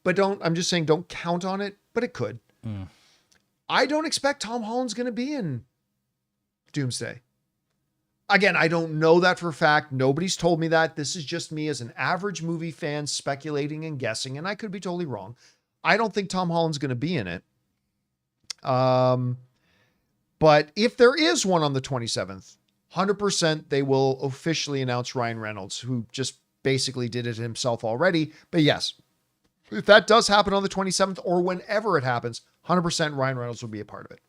but I'm just saying don't count on it, but it could. I don't expect Tom Holland's going to be in Doomsday. Again, I don't know that for a fact. Nobody's told me that. This is just me as an average movie fan speculating and guessing, and I could be totally wrong. I don't think Tom Holland's going to be in it. But if there is one on the 27th, 100% they will officially announce Ryan Reynolds, who just basically did it himself already. But yes, if that does happen on the 27th or whenever it happens, 100% Ryan Reynolds will be a part of it.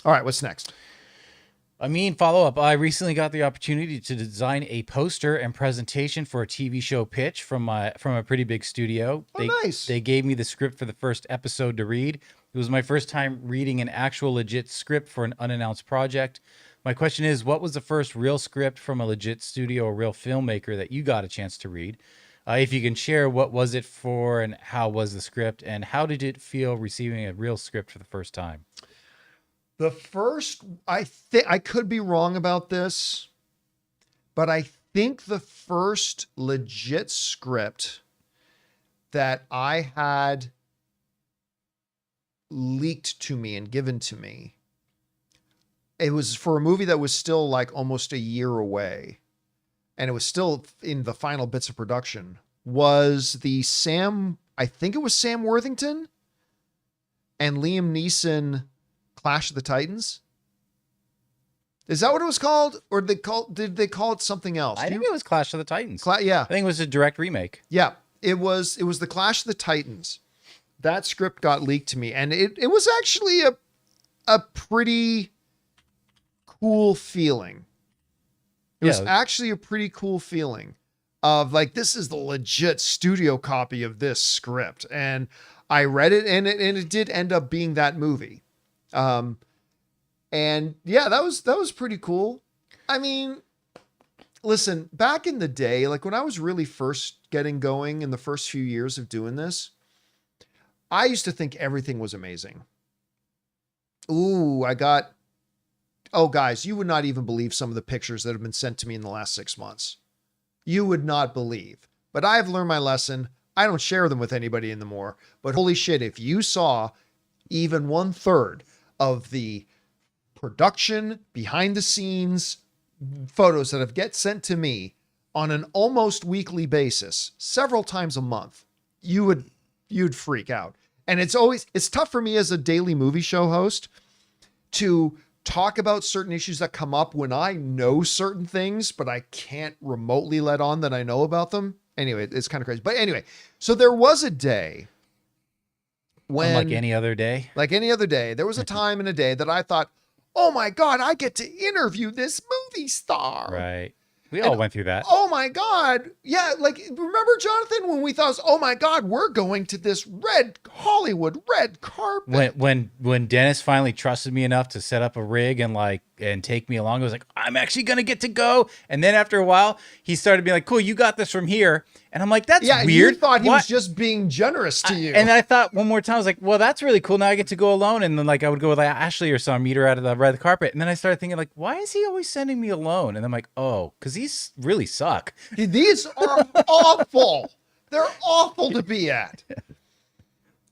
All right, what's next? I mean, follow up. I recently got the opportunity to design a poster and presentation for a TV show pitch from a pretty big studio. Nice. They gave me the script for the first episode to read. It was my first time reading an actual legit script for an unannounced project. My question is, what was the first real script from a legit studio or real filmmaker that you got a chance to read? If you can share, what was it for and how was the script and how did it feel receiving a real script for the first time? The first, I think I could be wrong about this, but I think the first legit script that I had leaked to me and given to me, it was for a movie that was still like almost a year away, and it was still in the final bits of production, was the I think it was Sam Worthington and Liam Neeson Clash of the Titans. Is that what it was called? Or did they call it something else? I think it was Clash of the Titans. Yeah. I think it was a direct remake. Yeah. It was the Clash of the Titans. That script got leaked to me, and it was actually a pretty cool feeling. It was actually a pretty cool feeling of like, this is the legit studio copy of this script. And I read it, and it did end up being that movie. And yeah, that was pretty cool. I mean, listen, back in the day, like when I was really first getting going in the first few years of doing this, I used to think everything was amazing. Ooh, guys, you would not even believe some of the pictures that have been sent to me in the last 6 months. You would not believe. But I've learned my lesson. I don't share them with anybody anymore. But holy shit, if you saw even 1/3 of the production, behind the scenes photos that have get sent to me on an almost weekly basis, several times a month, you'd freak out. And it's tough for me as a daily movie show host to talk about certain issues that come up when I know certain things, but I can't remotely let on that I know about them. Anyway, it's kind of crazy. But anyway, so there was a day when, like any other day, there was a time in a day that I thought, oh my God, I get to interview this movie star. Right. We all went through that. Oh my God. Yeah. Like, remember, Jonathan, when we thought, oh my God, we're going to this Hollywood red carpet. When Dennis finally trusted me enough to set up a rig and take me along, I was like, I'm actually going to get to go. And then after a while, he started being like, cool, you got this from here. And I'm like, that's weird. You thought he was just being generous to you. And I thought one more time, I was like, well, that's really cool. Now I get to go alone. And then like I would go with like Ashley or some, meet her out of the red carpet. And then I started thinking like, why is he always sending me alone? And I'm like, oh, because these really suck. These are awful. They're awful to be at.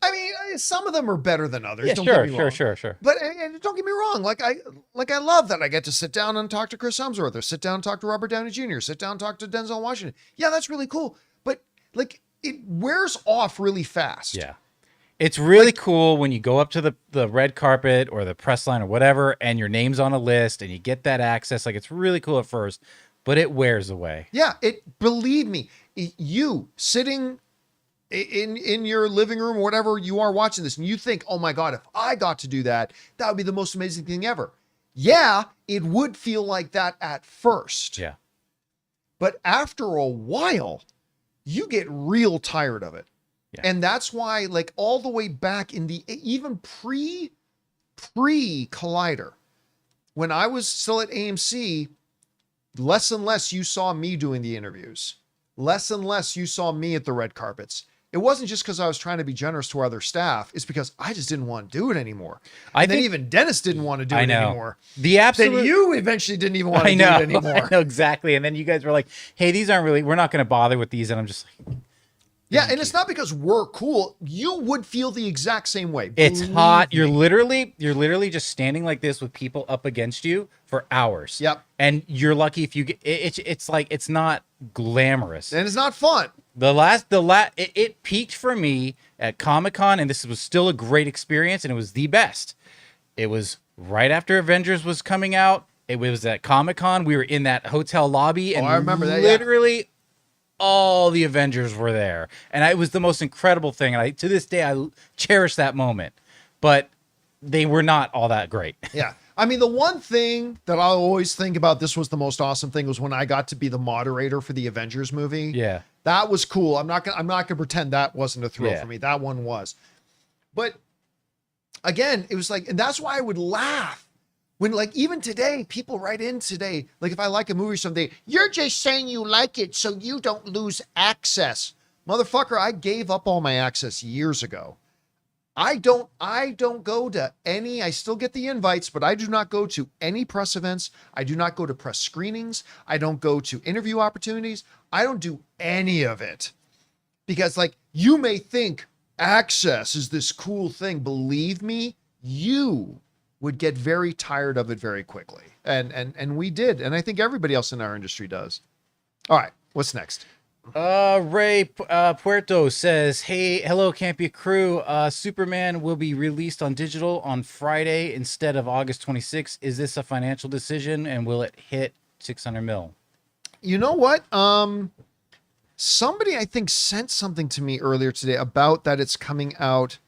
I mean, some of them are better than others. Yeah, sure. But and don't get me wrong. Like I love that I get to sit down and talk to Chris Hemsworth, or sit down and talk to Robert Downey Jr., sit down and talk to Denzel Washington. Yeah, that's really cool. But like, it wears off really fast. Yeah. It's really cool when you go up to the red carpet or the press line or whatever, and your name's on a list and you get that access. Like, it's really cool at first, but it wears away. Yeah. Believe me, you sitting in your living room or whatever you are watching this, and you think, oh my God, if I got to do that, that would be the most amazing thing ever. Yeah, it would feel like that at first. Yeah. But after a while, you get real tired of it. Yeah. And that's why, like, all the way back in the even pre Collider, when I was still at AMC, less and less you saw me doing the interviews. Less and less you saw me at the red carpets. It wasn't just because I was trying to be generous to our other staff. It's because I just didn't want to do it anymore. And then even Dennis didn't want to do it anymore. Then you eventually didn't even want to do it anymore. I know, exactly. And then you guys were like, hey, these aren't really, we're not going to bother with these. And I'm just like, yeah, and it's not because we're cool. You would feel the exact same way. It's hot. You're literally just standing like this with people up against you for hours. Yep. And you're lucky if you get it's like, it's not glamorous. And it's not fun. It peaked for me at Comic-Con, and this was still a great experience, and it was the best. It was right after Avengers was coming out. It was at Comic-Con. We were in that hotel lobby, and I remember that. Literally all the Avengers were there, and it was the most incredible thing. And to this day, I cherish that moment. But they were not all that great. Yeah. I mean, the one thing that I always think about, this was the most awesome thing, was when I got to be the moderator for the Avengers movie. Yeah. That was cool. I'm not gonna pretend that wasn't a thrill for me. That one was. But again, it was like, and that's why I would laugh when, like, even today, people write in today, like, if I like a movie someday, you're just saying you like it so you don't lose access. Motherfucker, I gave up all my access years ago. I don't go to any, I still get the invites, but I do not go to any press events. I do not go to press screenings. I don't go to interview opportunities. I don't do any of it because like you may think access is this cool thing. Believe me, you would get very tired of it very quickly. And we did. And I think everybody else in our industry does. All right. What's next? Ray Puerto says, "Hey, hello, Campea crew. Superman will be released on digital on Friday instead of August 26th. Is this a financial decision, and will it hit 600 mil?" You know what? Somebody I think sent something to me earlier today about that it's coming out.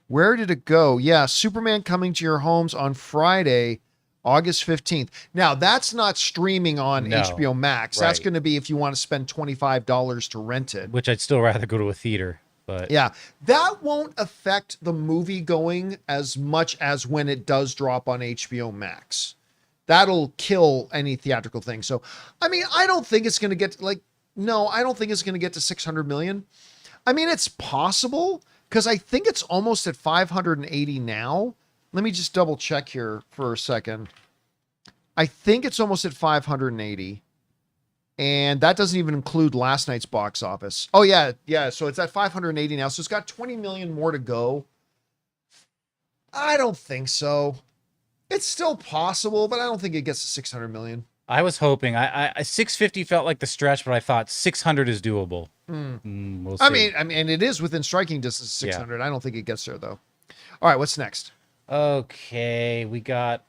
Where did it go? Yeah, Superman coming to your homes on Friday, August 15th. Now, that's not streaming on HBO Max. That's going to be if you want to spend $25 to rent it. Which I'd still rather go to a theater. But yeah, that won't affect the movie going as much as when it does drop on HBO Max. That'll kill any theatrical thing. So, I mean, I don't think it's going to get I don't think it's going to get to 600 million. I mean, it's possible because I think it's almost at 580 now. Let me just double check here for a second. I think it's almost at 580. And that doesn't even include last night's box office. Oh, yeah. Yeah. So it's at 580 now. So it's got 20 million more to go. I don't think so. It's still possible, but I don't think it gets to 600 million. I was hoping. I 650 felt like the stretch, but I thought 600 is doable. We'll see. I mean, it is within striking distance of 600. Yeah. I don't think it gets there, though. All right. What's next? Okay, we got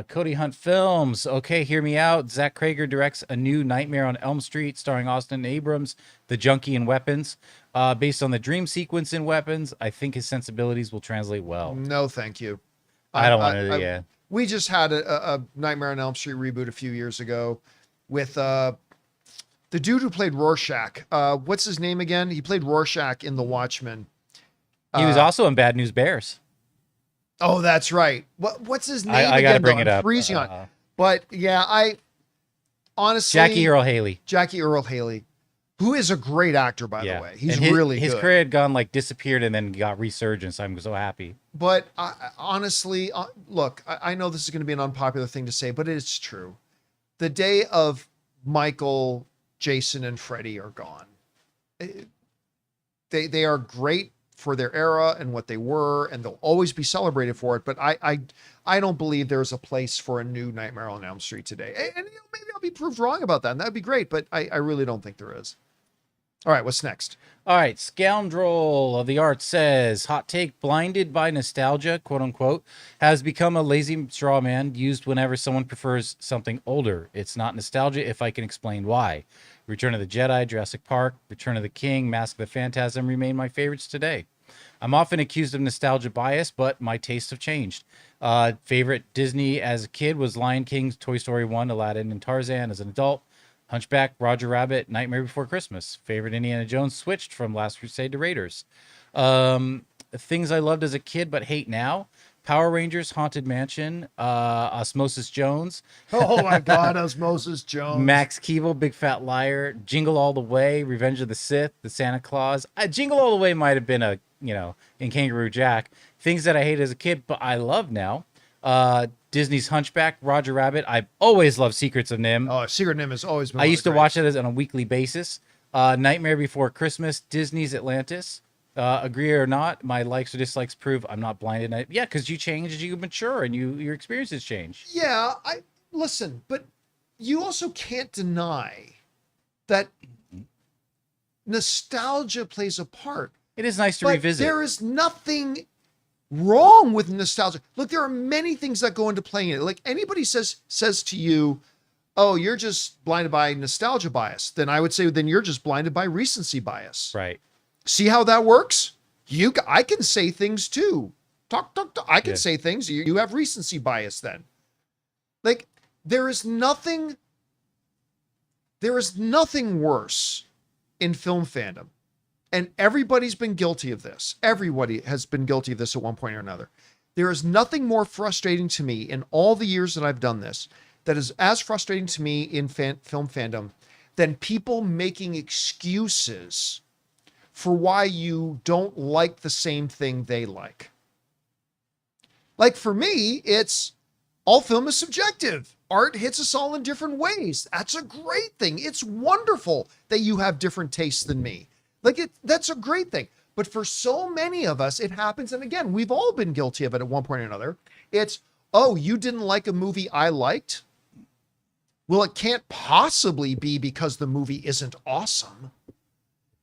Cody Hunt Films. Okay, hear me out. Zach Krager directs a new Nightmare on Elm Street starring Austin Abrams, the junkie in Weapons. Based on the dream sequence in Weapons, I think his sensibilities will translate well. No, thank you. I don't want to, yeah. We just had a Nightmare on Elm Street reboot a few years ago with the dude who played Rorschach. What's his name again? He played Rorschach in The Watchmen. He was also in Bad News Bears. Oh, that's right. What's his name I again? gotta bring it up. Freezing on. But yeah, I honestly Jackie Earle Haley, who is a great actor, by the way. He's really good. His career had gone disappeared and then got resurgence. I'm so happy. But honestly, look, I know this is going to be an unpopular thing to say, but it's true. The day of Michael, Jason, and Freddy are gone. They are great for their era and what they were, and they'll always be celebrated for it. But I don't believe there's a place for a new Nightmare on Elm Street today. And maybe I'll be proved wrong about that, and that'd be great. But I really don't think there is. All right, what's next? All right, Scoundrel of the Art says, hot take, blinded by nostalgia, quote unquote, has become a lazy straw man used whenever someone prefers something older. It's not nostalgia if I can explain why. Return of the Jedi, Jurassic Park, Return of the King, Mask of the Phantasm remain my favorites today. I'm often accused of nostalgia bias, but my tastes have changed. Favorite Disney as a kid was Lion King, Toy Story 1, Aladdin, and Tarzan. As an adult, Hunchback, Roger Rabbit, Nightmare Before Christmas. Favorite Indiana Jones switched from Last Crusade to Raiders. Things I loved as a kid but hate now. Power Rangers, Haunted Mansion, Osmosis Jones. Oh my God, Osmosis Jones. Max Keeble, Big Fat Liar, Jingle All the Way, Revenge of the Sith, The Santa Claus. Jingle All the Way might have been in Kangaroo Jack. Things that I hate as a kid but I love now. Disney's Hunchback, Roger Rabbit. I've always loved Secrets of NIMH. Oh, Secret NIMH has always been. I used to watch it on a weekly basis. Nightmare Before Christmas, Disney's Atlantis. Agree or not, my likes or dislikes prove I'm not blinded. Yeah, because you change as you mature and your experiences change. Yeah, listen, but you also can't deny that nostalgia plays a part. It is nice to revisit. There is nothing wrong with nostalgia. Look, there are many things that go into playing it. Like anybody says to you, oh, you're just blinded by nostalgia bias, then I would say, then you're just blinded by recency bias. Right. See how that works? I can say things too. I can say things. You have recency bias then. Like there is nothing worse in film fandom. And everybody's been guilty of this. Everybody has been guilty of this at one point or another. There is nothing more frustrating to me in all the years that I've done this that is as frustrating to me in film fandom than people making excuses for why you don't like the same thing they like. Like for me, it's all film is subjective. Art hits us all in different ways. That's a great thing. It's wonderful that you have different tastes than me. That's a great thing. But for so many of us, it happens. And again, we've all been guilty of it at one point or another. It's, oh, you didn't like a movie I liked? Well, it can't possibly be because the movie isn't awesome.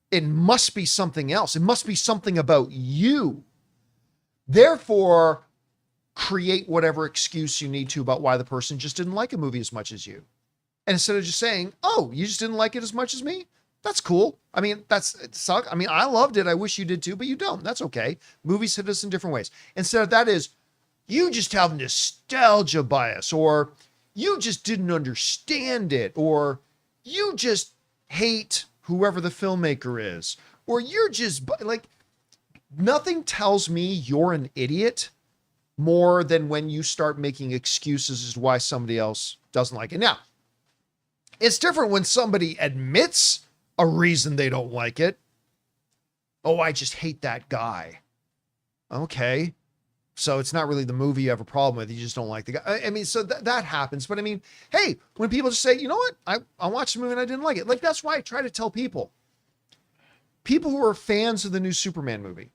It must be something else. It must be something about you. Therefore, create whatever excuse you need to about why the person just didn't like a movie as much as you. And instead of just saying, oh, you just didn't like it as much as me? That's cool. I mean, it sucks. I mean, I loved it. I wish you did too, but you don't. That's okay. Movies hit us in different ways. Instead of that is, you just have nostalgia bias, or you just didn't understand it, or you just hate whoever the filmmaker is, or you're just like, nothing tells me you're an idiot more than when you start making excuses as to why somebody else doesn't like it. Now, it's different when somebody admits a reason they don't like it. Oh, I just hate that guy. Okay. So it's not really the movie you have a problem with. You just don't like the guy. I mean, so that happens. But I mean, hey, when people just say, you know what? I watched the movie and I didn't like it. Like, that's why I try to tell people who are fans of the new Superman movie,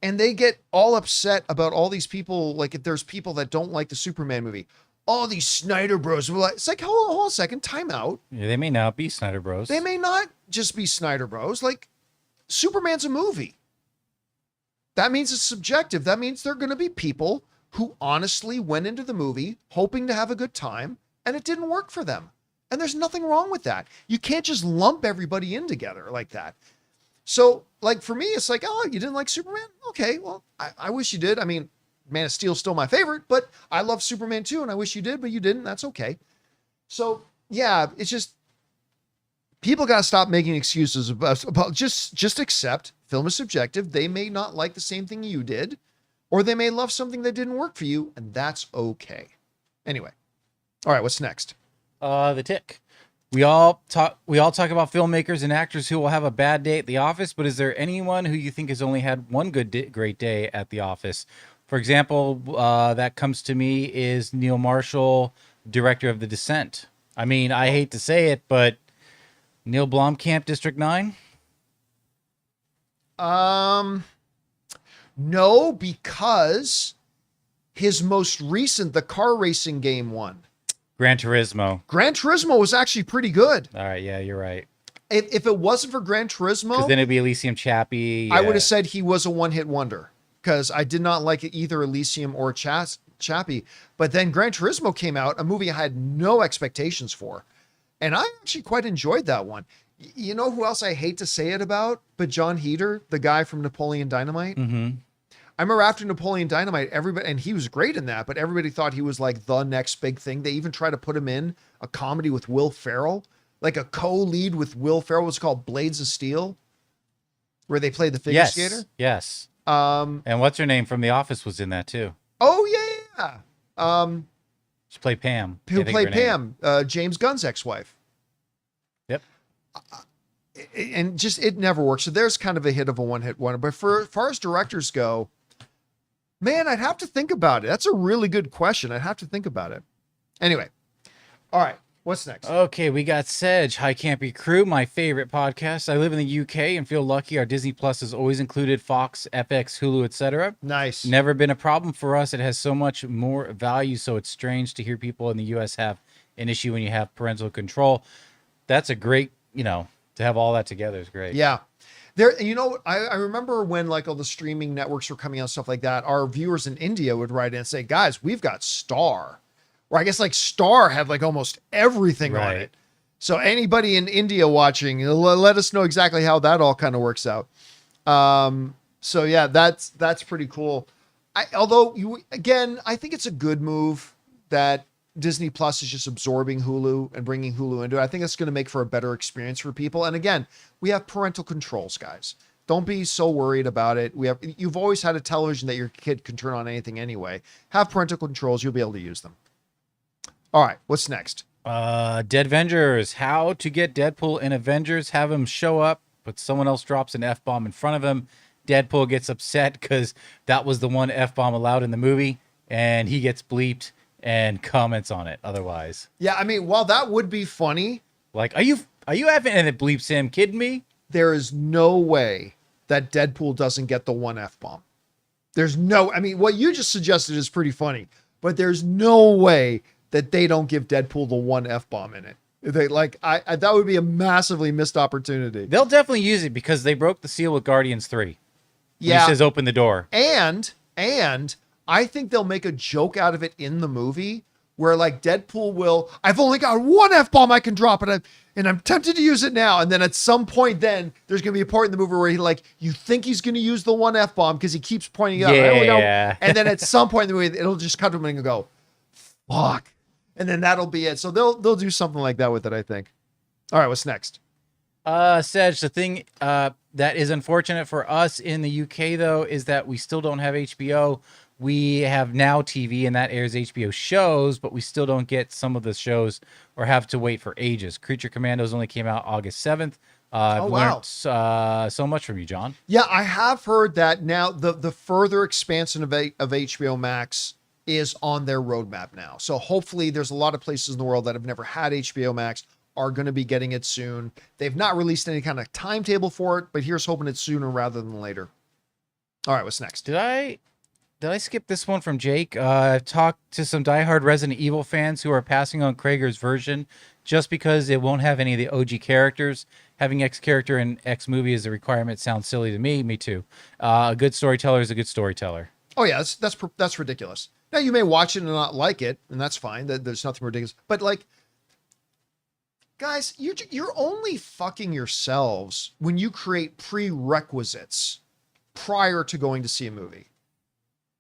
and they get all upset about all these people. Like, if there's people that don't like the Superman movie, all these Snyder Bros. It's like, hold on a second, time out. Yeah, they may not be Snyder Bros. They may not just be Snyder Bros. Like, Superman's a movie. That means it's subjective. That means there are going to be people who honestly went into the movie hoping to have a good time, and it didn't work for them. And there's nothing wrong with that. You can't just lump everybody in together like that. So, like, for me, it's like, oh, you didn't like Superman? Okay, well, I wish you did. I mean, Man of Steel's still my favorite, but I love Superman too, and I wish you did, but you didn't. That's okay. So, yeah, it's just, people got to stop making excuses about just accept film is subjective. They may not like the same thing you did, or they may love something that didn't work for you, and that's okay. Anyway. All right, what's next? The Tick. We all talk about filmmakers and actors who will have a bad day at the office, but is there anyone who you think has only had one great day at the office? For example, that comes to me is Neil Marshall, director of The Descent. I mean, I hate to say it, but Neil Blomkamp, District 9? No, because his most recent, the car racing game one. Gran Turismo. Gran Turismo was actually pretty good. All right, yeah, you're right. If it wasn't for Gran Turismo, because then it'd be Elysium Chappie. I would have said he was a one-hit wonder, because I did not like either Elysium or Chappie. But then Gran Turismo came out, a movie I had no expectations for, and I actually quite enjoyed that one. You know who else I hate to say it about? But John Heder, the guy from Napoleon Dynamite. Mm-hmm. I remember after Napoleon Dynamite, everybody, and he was great in that, but everybody thought he was like the next big thing. They even tried to put him in a comedy with Will Ferrell, like a co-lead with Will Ferrell. It was called Blades of Steel, where they played the figure skater. Yes. And what's her name from The Office was in that too. Oh yeah. She played Pam. Who played Pam? James Gunn's ex-wife. Yep. And just, it never works. So there's kind of a hit of a one-hit wonder. But as far as directors go, man, I'd have to think about it. That's a really good question. I'd have to think about it. Anyway. All right. What's next? Okay, we got Sedge. Hi, Campy Crew, my favorite podcast. I live in the UK and feel lucky. Our Disney Plus has always included Fox, FX, Hulu, etc. Nice. Never been a problem for us. It has so much more value, so it's strange to hear people in the US have an issue when you have parental control. That's a great, to have all that together is great. Yeah. There, I remember when like all the streaming networks were coming out, stuff like that, our viewers in India would write in and say, guys, we've got Star. Or I guess like Star had like almost everything on it. So anybody in India watching, let us know exactly how that all kind of works out. So yeah, that's pretty cool. I think it's a good move that Disney Plus is just absorbing Hulu and bringing Hulu into it. I think it's going to make for a better experience for people. And again, we have parental controls, guys. Don't be so worried about it. You've always had a television that your kid can turn on anything anyway. Have parental controls. You'll be able to use them. All right. What's next? Dead Avengers. How to get Deadpool in Avengers? Have him show up, but someone else drops an F-bomb in front of him. Deadpool gets upset because that was the one F-bomb allowed in the movie, and he gets bleeped and comments on it otherwise. Yeah, I mean, while that would be funny, Like, are you having, and it bleeps him, kidding me? there is no way that Deadpool doesn't get the one F-bomb. There's no, I mean, what you just suggested is pretty funny, but there's no way that they don't give Deadpool the one F-bomb in it. They like, I that would be a massively missed opportunity. They'll definitely use it because they broke the seal with Guardians 3. Yeah. He says, open the door. And I think they'll make a joke out of it in the movie where like Deadpool will, I've only got one F-bomb I can drop and I'm tempted to use it now. And then at some point then there's going to be a part in the movie where he like, you think he's going to use the one F-bomb because he keeps pointing it out. Yeah. And then at some point in the movie, it'll just cut to him and go, fuck. And then that'll be it. So they'll do something like that with it, I think. All right, what's next? Sedge, the thing that is unfortunate for us in the UK, though, is that we still don't have HBO. We have Now TV, and that airs HBO shows, but we still don't get some of the shows or have to wait for ages. Creature Commandos only came out August 7th. I've learned so much from you, John. Yeah, I have heard that now the further expansion of HBO Max is on their roadmap now. So hopefully there's a lot of places in the world that have never had HBO Max are going to be getting it soon. They've not released any kind of timetable for it, but here's hoping it's sooner rather than later. All right, what's next? Did I skip this one from Jake? I've talked to some diehard Resident Evil fans who are passing on Krager's version just because it won't have any of the OG characters. Having X character in X movie as a requirement sounds silly to me. Me too. A good storyteller is a good storyteller. Oh yeah, that's ridiculous. Now you may watch it and not like it, and that's fine. There's nothing ridiculous. But like, guys, you're only fucking yourselves when you create prerequisites prior to going to see a movie.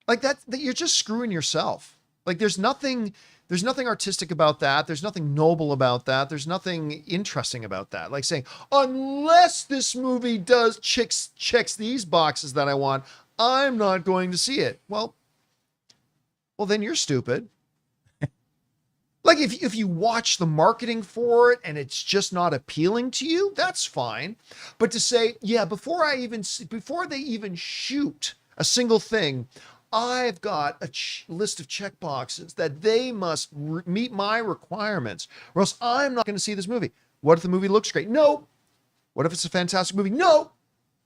Like that you're just screwing yourself. Like there's nothing artistic about that. There's nothing noble about that. There's nothing interesting about that. Like saying, unless this movie checks these boxes that I want, I'm not going to see it. Well, then you're stupid. Like if you watch the marketing for it and it's just not appealing to you, that's fine. But to say, yeah, before they even shoot a single thing, I've got a list of check boxes that they must meet my requirements, or else I'm not going to see this movie. What if the movie looks great? No. What if it's a fantastic movie? No,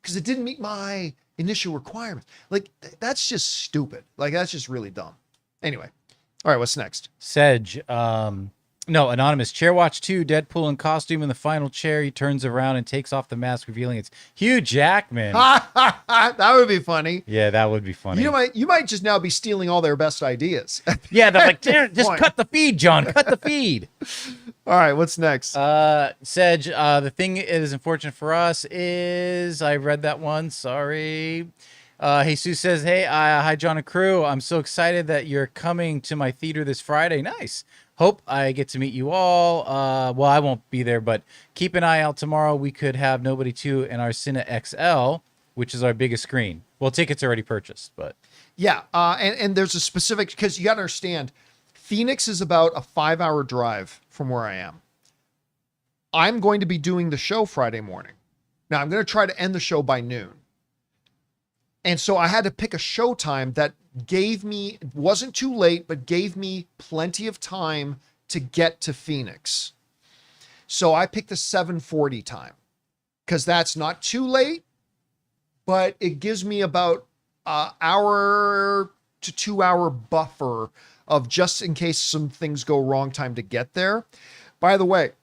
because it didn't meet my initial requirements. Like that's just stupid. Like that's just really dumb. Anyway. All right, what's next? Sedge, no, Anonymous. Chair Watch 2, Deadpool in costume in the final chair. He turns around and takes off the mask, revealing it's Hugh Jackman. That would be funny. Yeah, that would be funny. You might just now be stealing all their best ideas. Yeah, they're like, just cut the feed, John. Cut the feed. All right, what's next? Sedge, the thing that is unfortunate for us is I read that one. Sorry. Jesus says, hey, hi, John and crew. I'm so excited that you're coming to my theater this Friday. Nice. Hope I get to meet you all. Well, I won't be there, but keep an eye out tomorrow. We could have Nobody 2 in our Cine XL, which is our biggest screen. Well, tickets are already purchased, but. Yeah, and there's a specific, because you got to understand, Phoenix is about a 5-hour drive from where I am. I'm going to be doing the show Friday morning. Now, I'm going to try to end the show by noon. And so I had to pick a show time that wasn't too late, but gave me plenty of time to get to Phoenix. So I picked the 7:40 time because that's not too late, but it gives me about an hour to 2 hour buffer of just in case some things go wrong time to get there. By the way,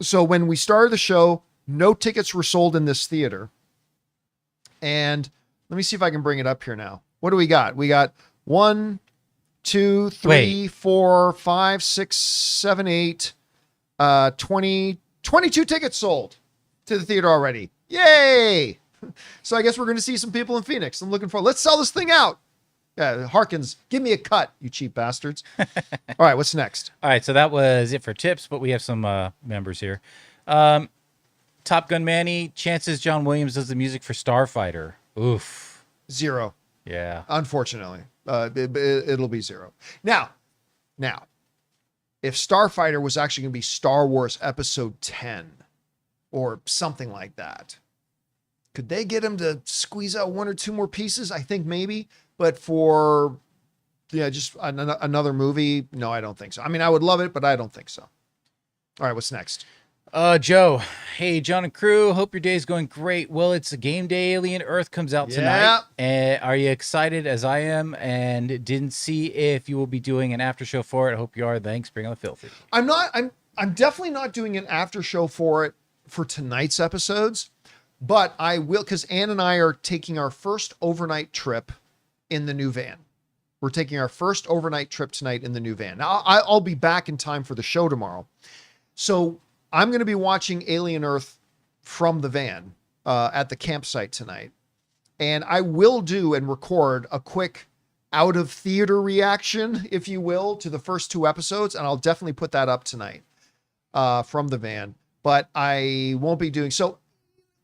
so when we started the show, no tickets were sold in this theater. And let me see if I can bring it up here now. What do we got? We got 1, 2, 3, 4, 5, 6, 7, 8, 20, 22 tickets sold to the theater already. Yay! So I guess we're going to see some people in Phoenix. I'm looking forward. Let's sell this thing out. Yeah, Harkins, give me a cut, you cheap bastards. All right, what's next? All right, so that was it for tips, but we have some members here. Top Gun Manny, chances John Williams does the music for Starfighter. Oof. 0. Yeah. Unfortunately, it'll be 0. Now, if Starfighter was actually going to be Star Wars Episode 10 or something like that. Could they get him to squeeze out one or two more pieces? I think maybe, but for just another movie, no, I don't think so. I mean, I would love it, but I don't think so. All right, what's next? Joe, hey, John and crew, hope your day is going great. Well, it's a game day. Alien Earth comes out tonight. Are you excited as I am? And didn't see if you will be doing an after show for it. Hope you are. Thanks. Bring on the filthy. I'm definitely not doing an after show for it for tonight's episodes, but I will, because Ann and I are taking our first overnight trip in the new van. We're taking our first overnight trip tonight in the new van. Now, I'll be back in time for the show tomorrow. So I'm going to be watching Alien Earth from the van at the campsite tonight. And I will do and record a quick out of theater reaction, if you will, to the first two episodes. And I'll definitely put that up tonight from the van. But I won't be doing so.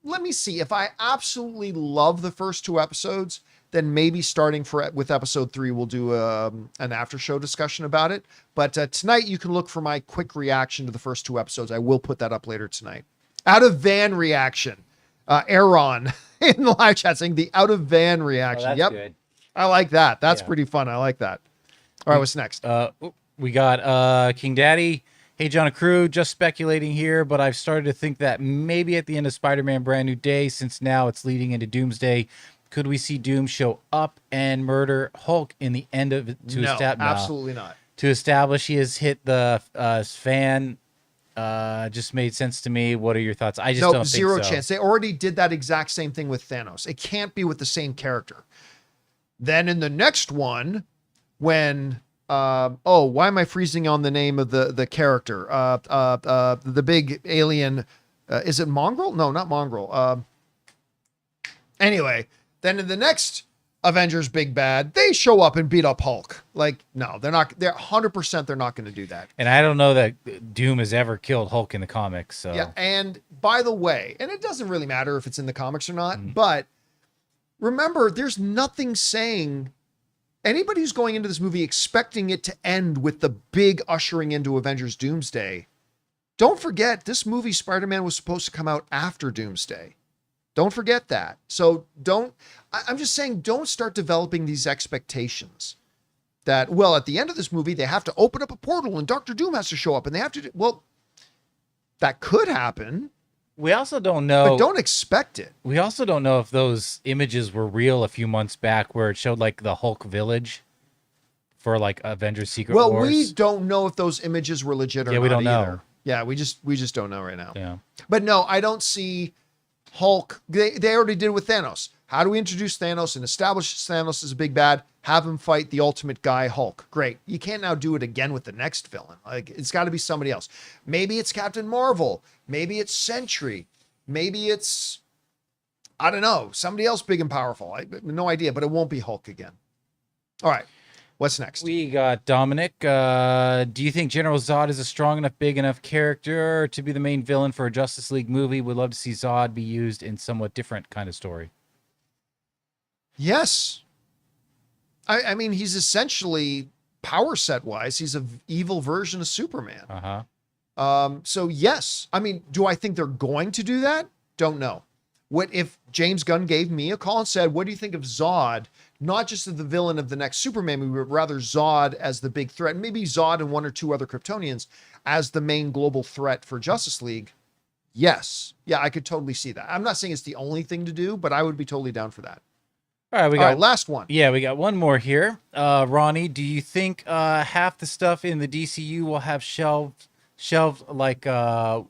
Let me see. If I absolutely love the first two episodes, then maybe starting with episode 3, we'll do an after show discussion about it. But tonight you can look for my quick reaction to the first two episodes. I will put that up later tonight. Out of van reaction. Aaron in the live chat saying the out of van reaction. That's good. I like that. That's pretty fun. I like that. All right, what's next? We got King Daddy. Hey, John and crew, just speculating here, but I've started to think that maybe at the end of Spider-Man Brand New Day, since now it's leading into Doomsday, could we see Doom show up and murder Hulk in the end of it? No, absolutely not. To establish he has hit the fan, just made sense to me. What are your thoughts? I just don't think zero so. chance. They already did that exact same thing with Thanos. It can't be with the same character. Then in the next one, when why am I freezing on the name of the character? The big alien, is it Mongrel? No, not Mongrel. Anyway, then in the next Avengers Big Bad, they show up and beat up Hulk. Like, no, they're not. They're 100%. They're not going to do that. And I don't know that Doom has ever killed Hulk in the comics. So yeah. And by the way, and it doesn't really matter if it's in the comics or not, but remember, there's nothing saying. Anybody who's going into this movie expecting it to end with the big ushering into Avengers Doomsday, don't forget this movie Spider-Man was supposed to come out after Doomsday. Don't forget that. So I'm just saying, don't start developing these expectations that, well, at the end of this movie, they have to open up a portal and Dr. Doom has to show up and they have to, well, that could happen. We also don't know. But don't expect it. We also don't know if those images were real a few months back where it showed like the Hulk village for like Avengers Secret Wars. Well, we don't know if those images were legit or not. Yeah, we don't either. know. Yeah, we just don't know right now. Yeah. But no, I don't see Hulk. They already did it with Thanos. How do we introduce Thanos and establish Thanos as a big bad? Have him fight the ultimate guy, Hulk. Great. You can't now do it again with the next villain. Like, it's got to be somebody else. Maybe it's Captain Marvel. Maybe it's Sentry. Maybe it's, I don't know, somebody else big and powerful. I have no idea, but it won't be Hulk again. All right. What's next? We got Dominic. Do you think General Zod is a strong enough, big enough character to be the main villain for a Justice League movie? Would love to see Zod be used in somewhat different kind of story. Yes. I mean, he's essentially power set wise, he's an evil version of Superman. So yes, I mean, do I think they're going to do that? Don't know. What if James Gunn gave me a call and said, what do you think of Zod? Not just as the villain of the next Superman movie, but rather Zod as the big threat. Maybe Zod and one or two other Kryptonians as the main global threat for Justice League. Yes. Yeah, I could totally see that. I'm not saying it's the only thing to do, but I would be totally down for that. All right, we got last one. Yeah, we got one more here. Ronnie, do you think half the stuff in the DCU will have shelved like oh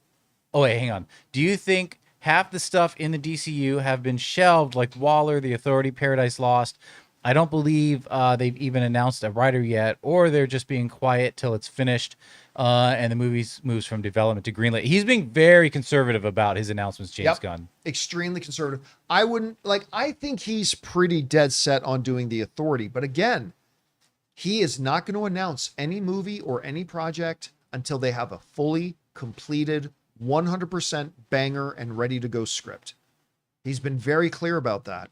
wait, hang on. Do you think half the stuff in the DCU have been shelved like Waller, The Authority, Paradise Lost? I don't believe they've even announced a writer yet, or they're just being quiet till it's finished and the movie moves from development to greenlit. He's being very conservative about his announcements, James Gunn. Extremely conservative. I think he's pretty dead set on doing The Authority. But again, he is not going to announce any movie or any project until they have a fully completed 100% banger and ready to go script. He's been very clear about that.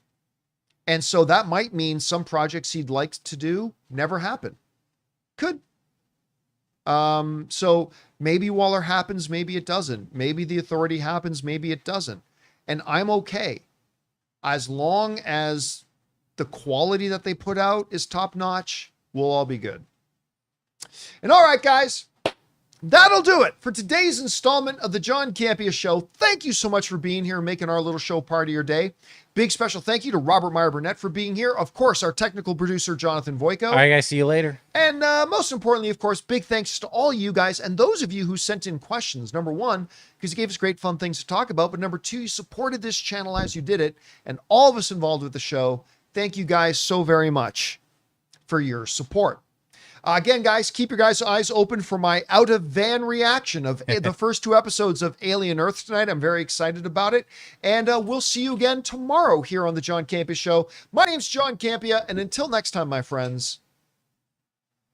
And so that might mean some projects he'd like to do never happen. Could. So maybe Waller happens, maybe it doesn't. Maybe the Authority happens, maybe it doesn't. And I'm okay. As long as the quality that they put out is top notch, we'll all be good. And all right, guys, that'll do it for today's installment of the John Campea Show. Thank you so much for being here and making our little show part of your day. Big special thank you to Robert Meyer Burnett for being here. Of course, our technical producer, Jonathan Voico. All right, guys, see you later. And most importantly, of course, big thanks to all you guys and those of you who sent in questions. Number one, because you gave us great fun things to talk about. But number two, you supported this channel as you did it. And all of us involved with the show, thank you guys so very much for your support. Again, guys, keep your guys' eyes open for my out-of-van reaction of the first 2 episodes of Alien Earth tonight. I'm very excited about it. And we'll see you again tomorrow here on the John Campea Show. My name's John Campea, and until next time, my friends,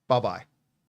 bye-bye.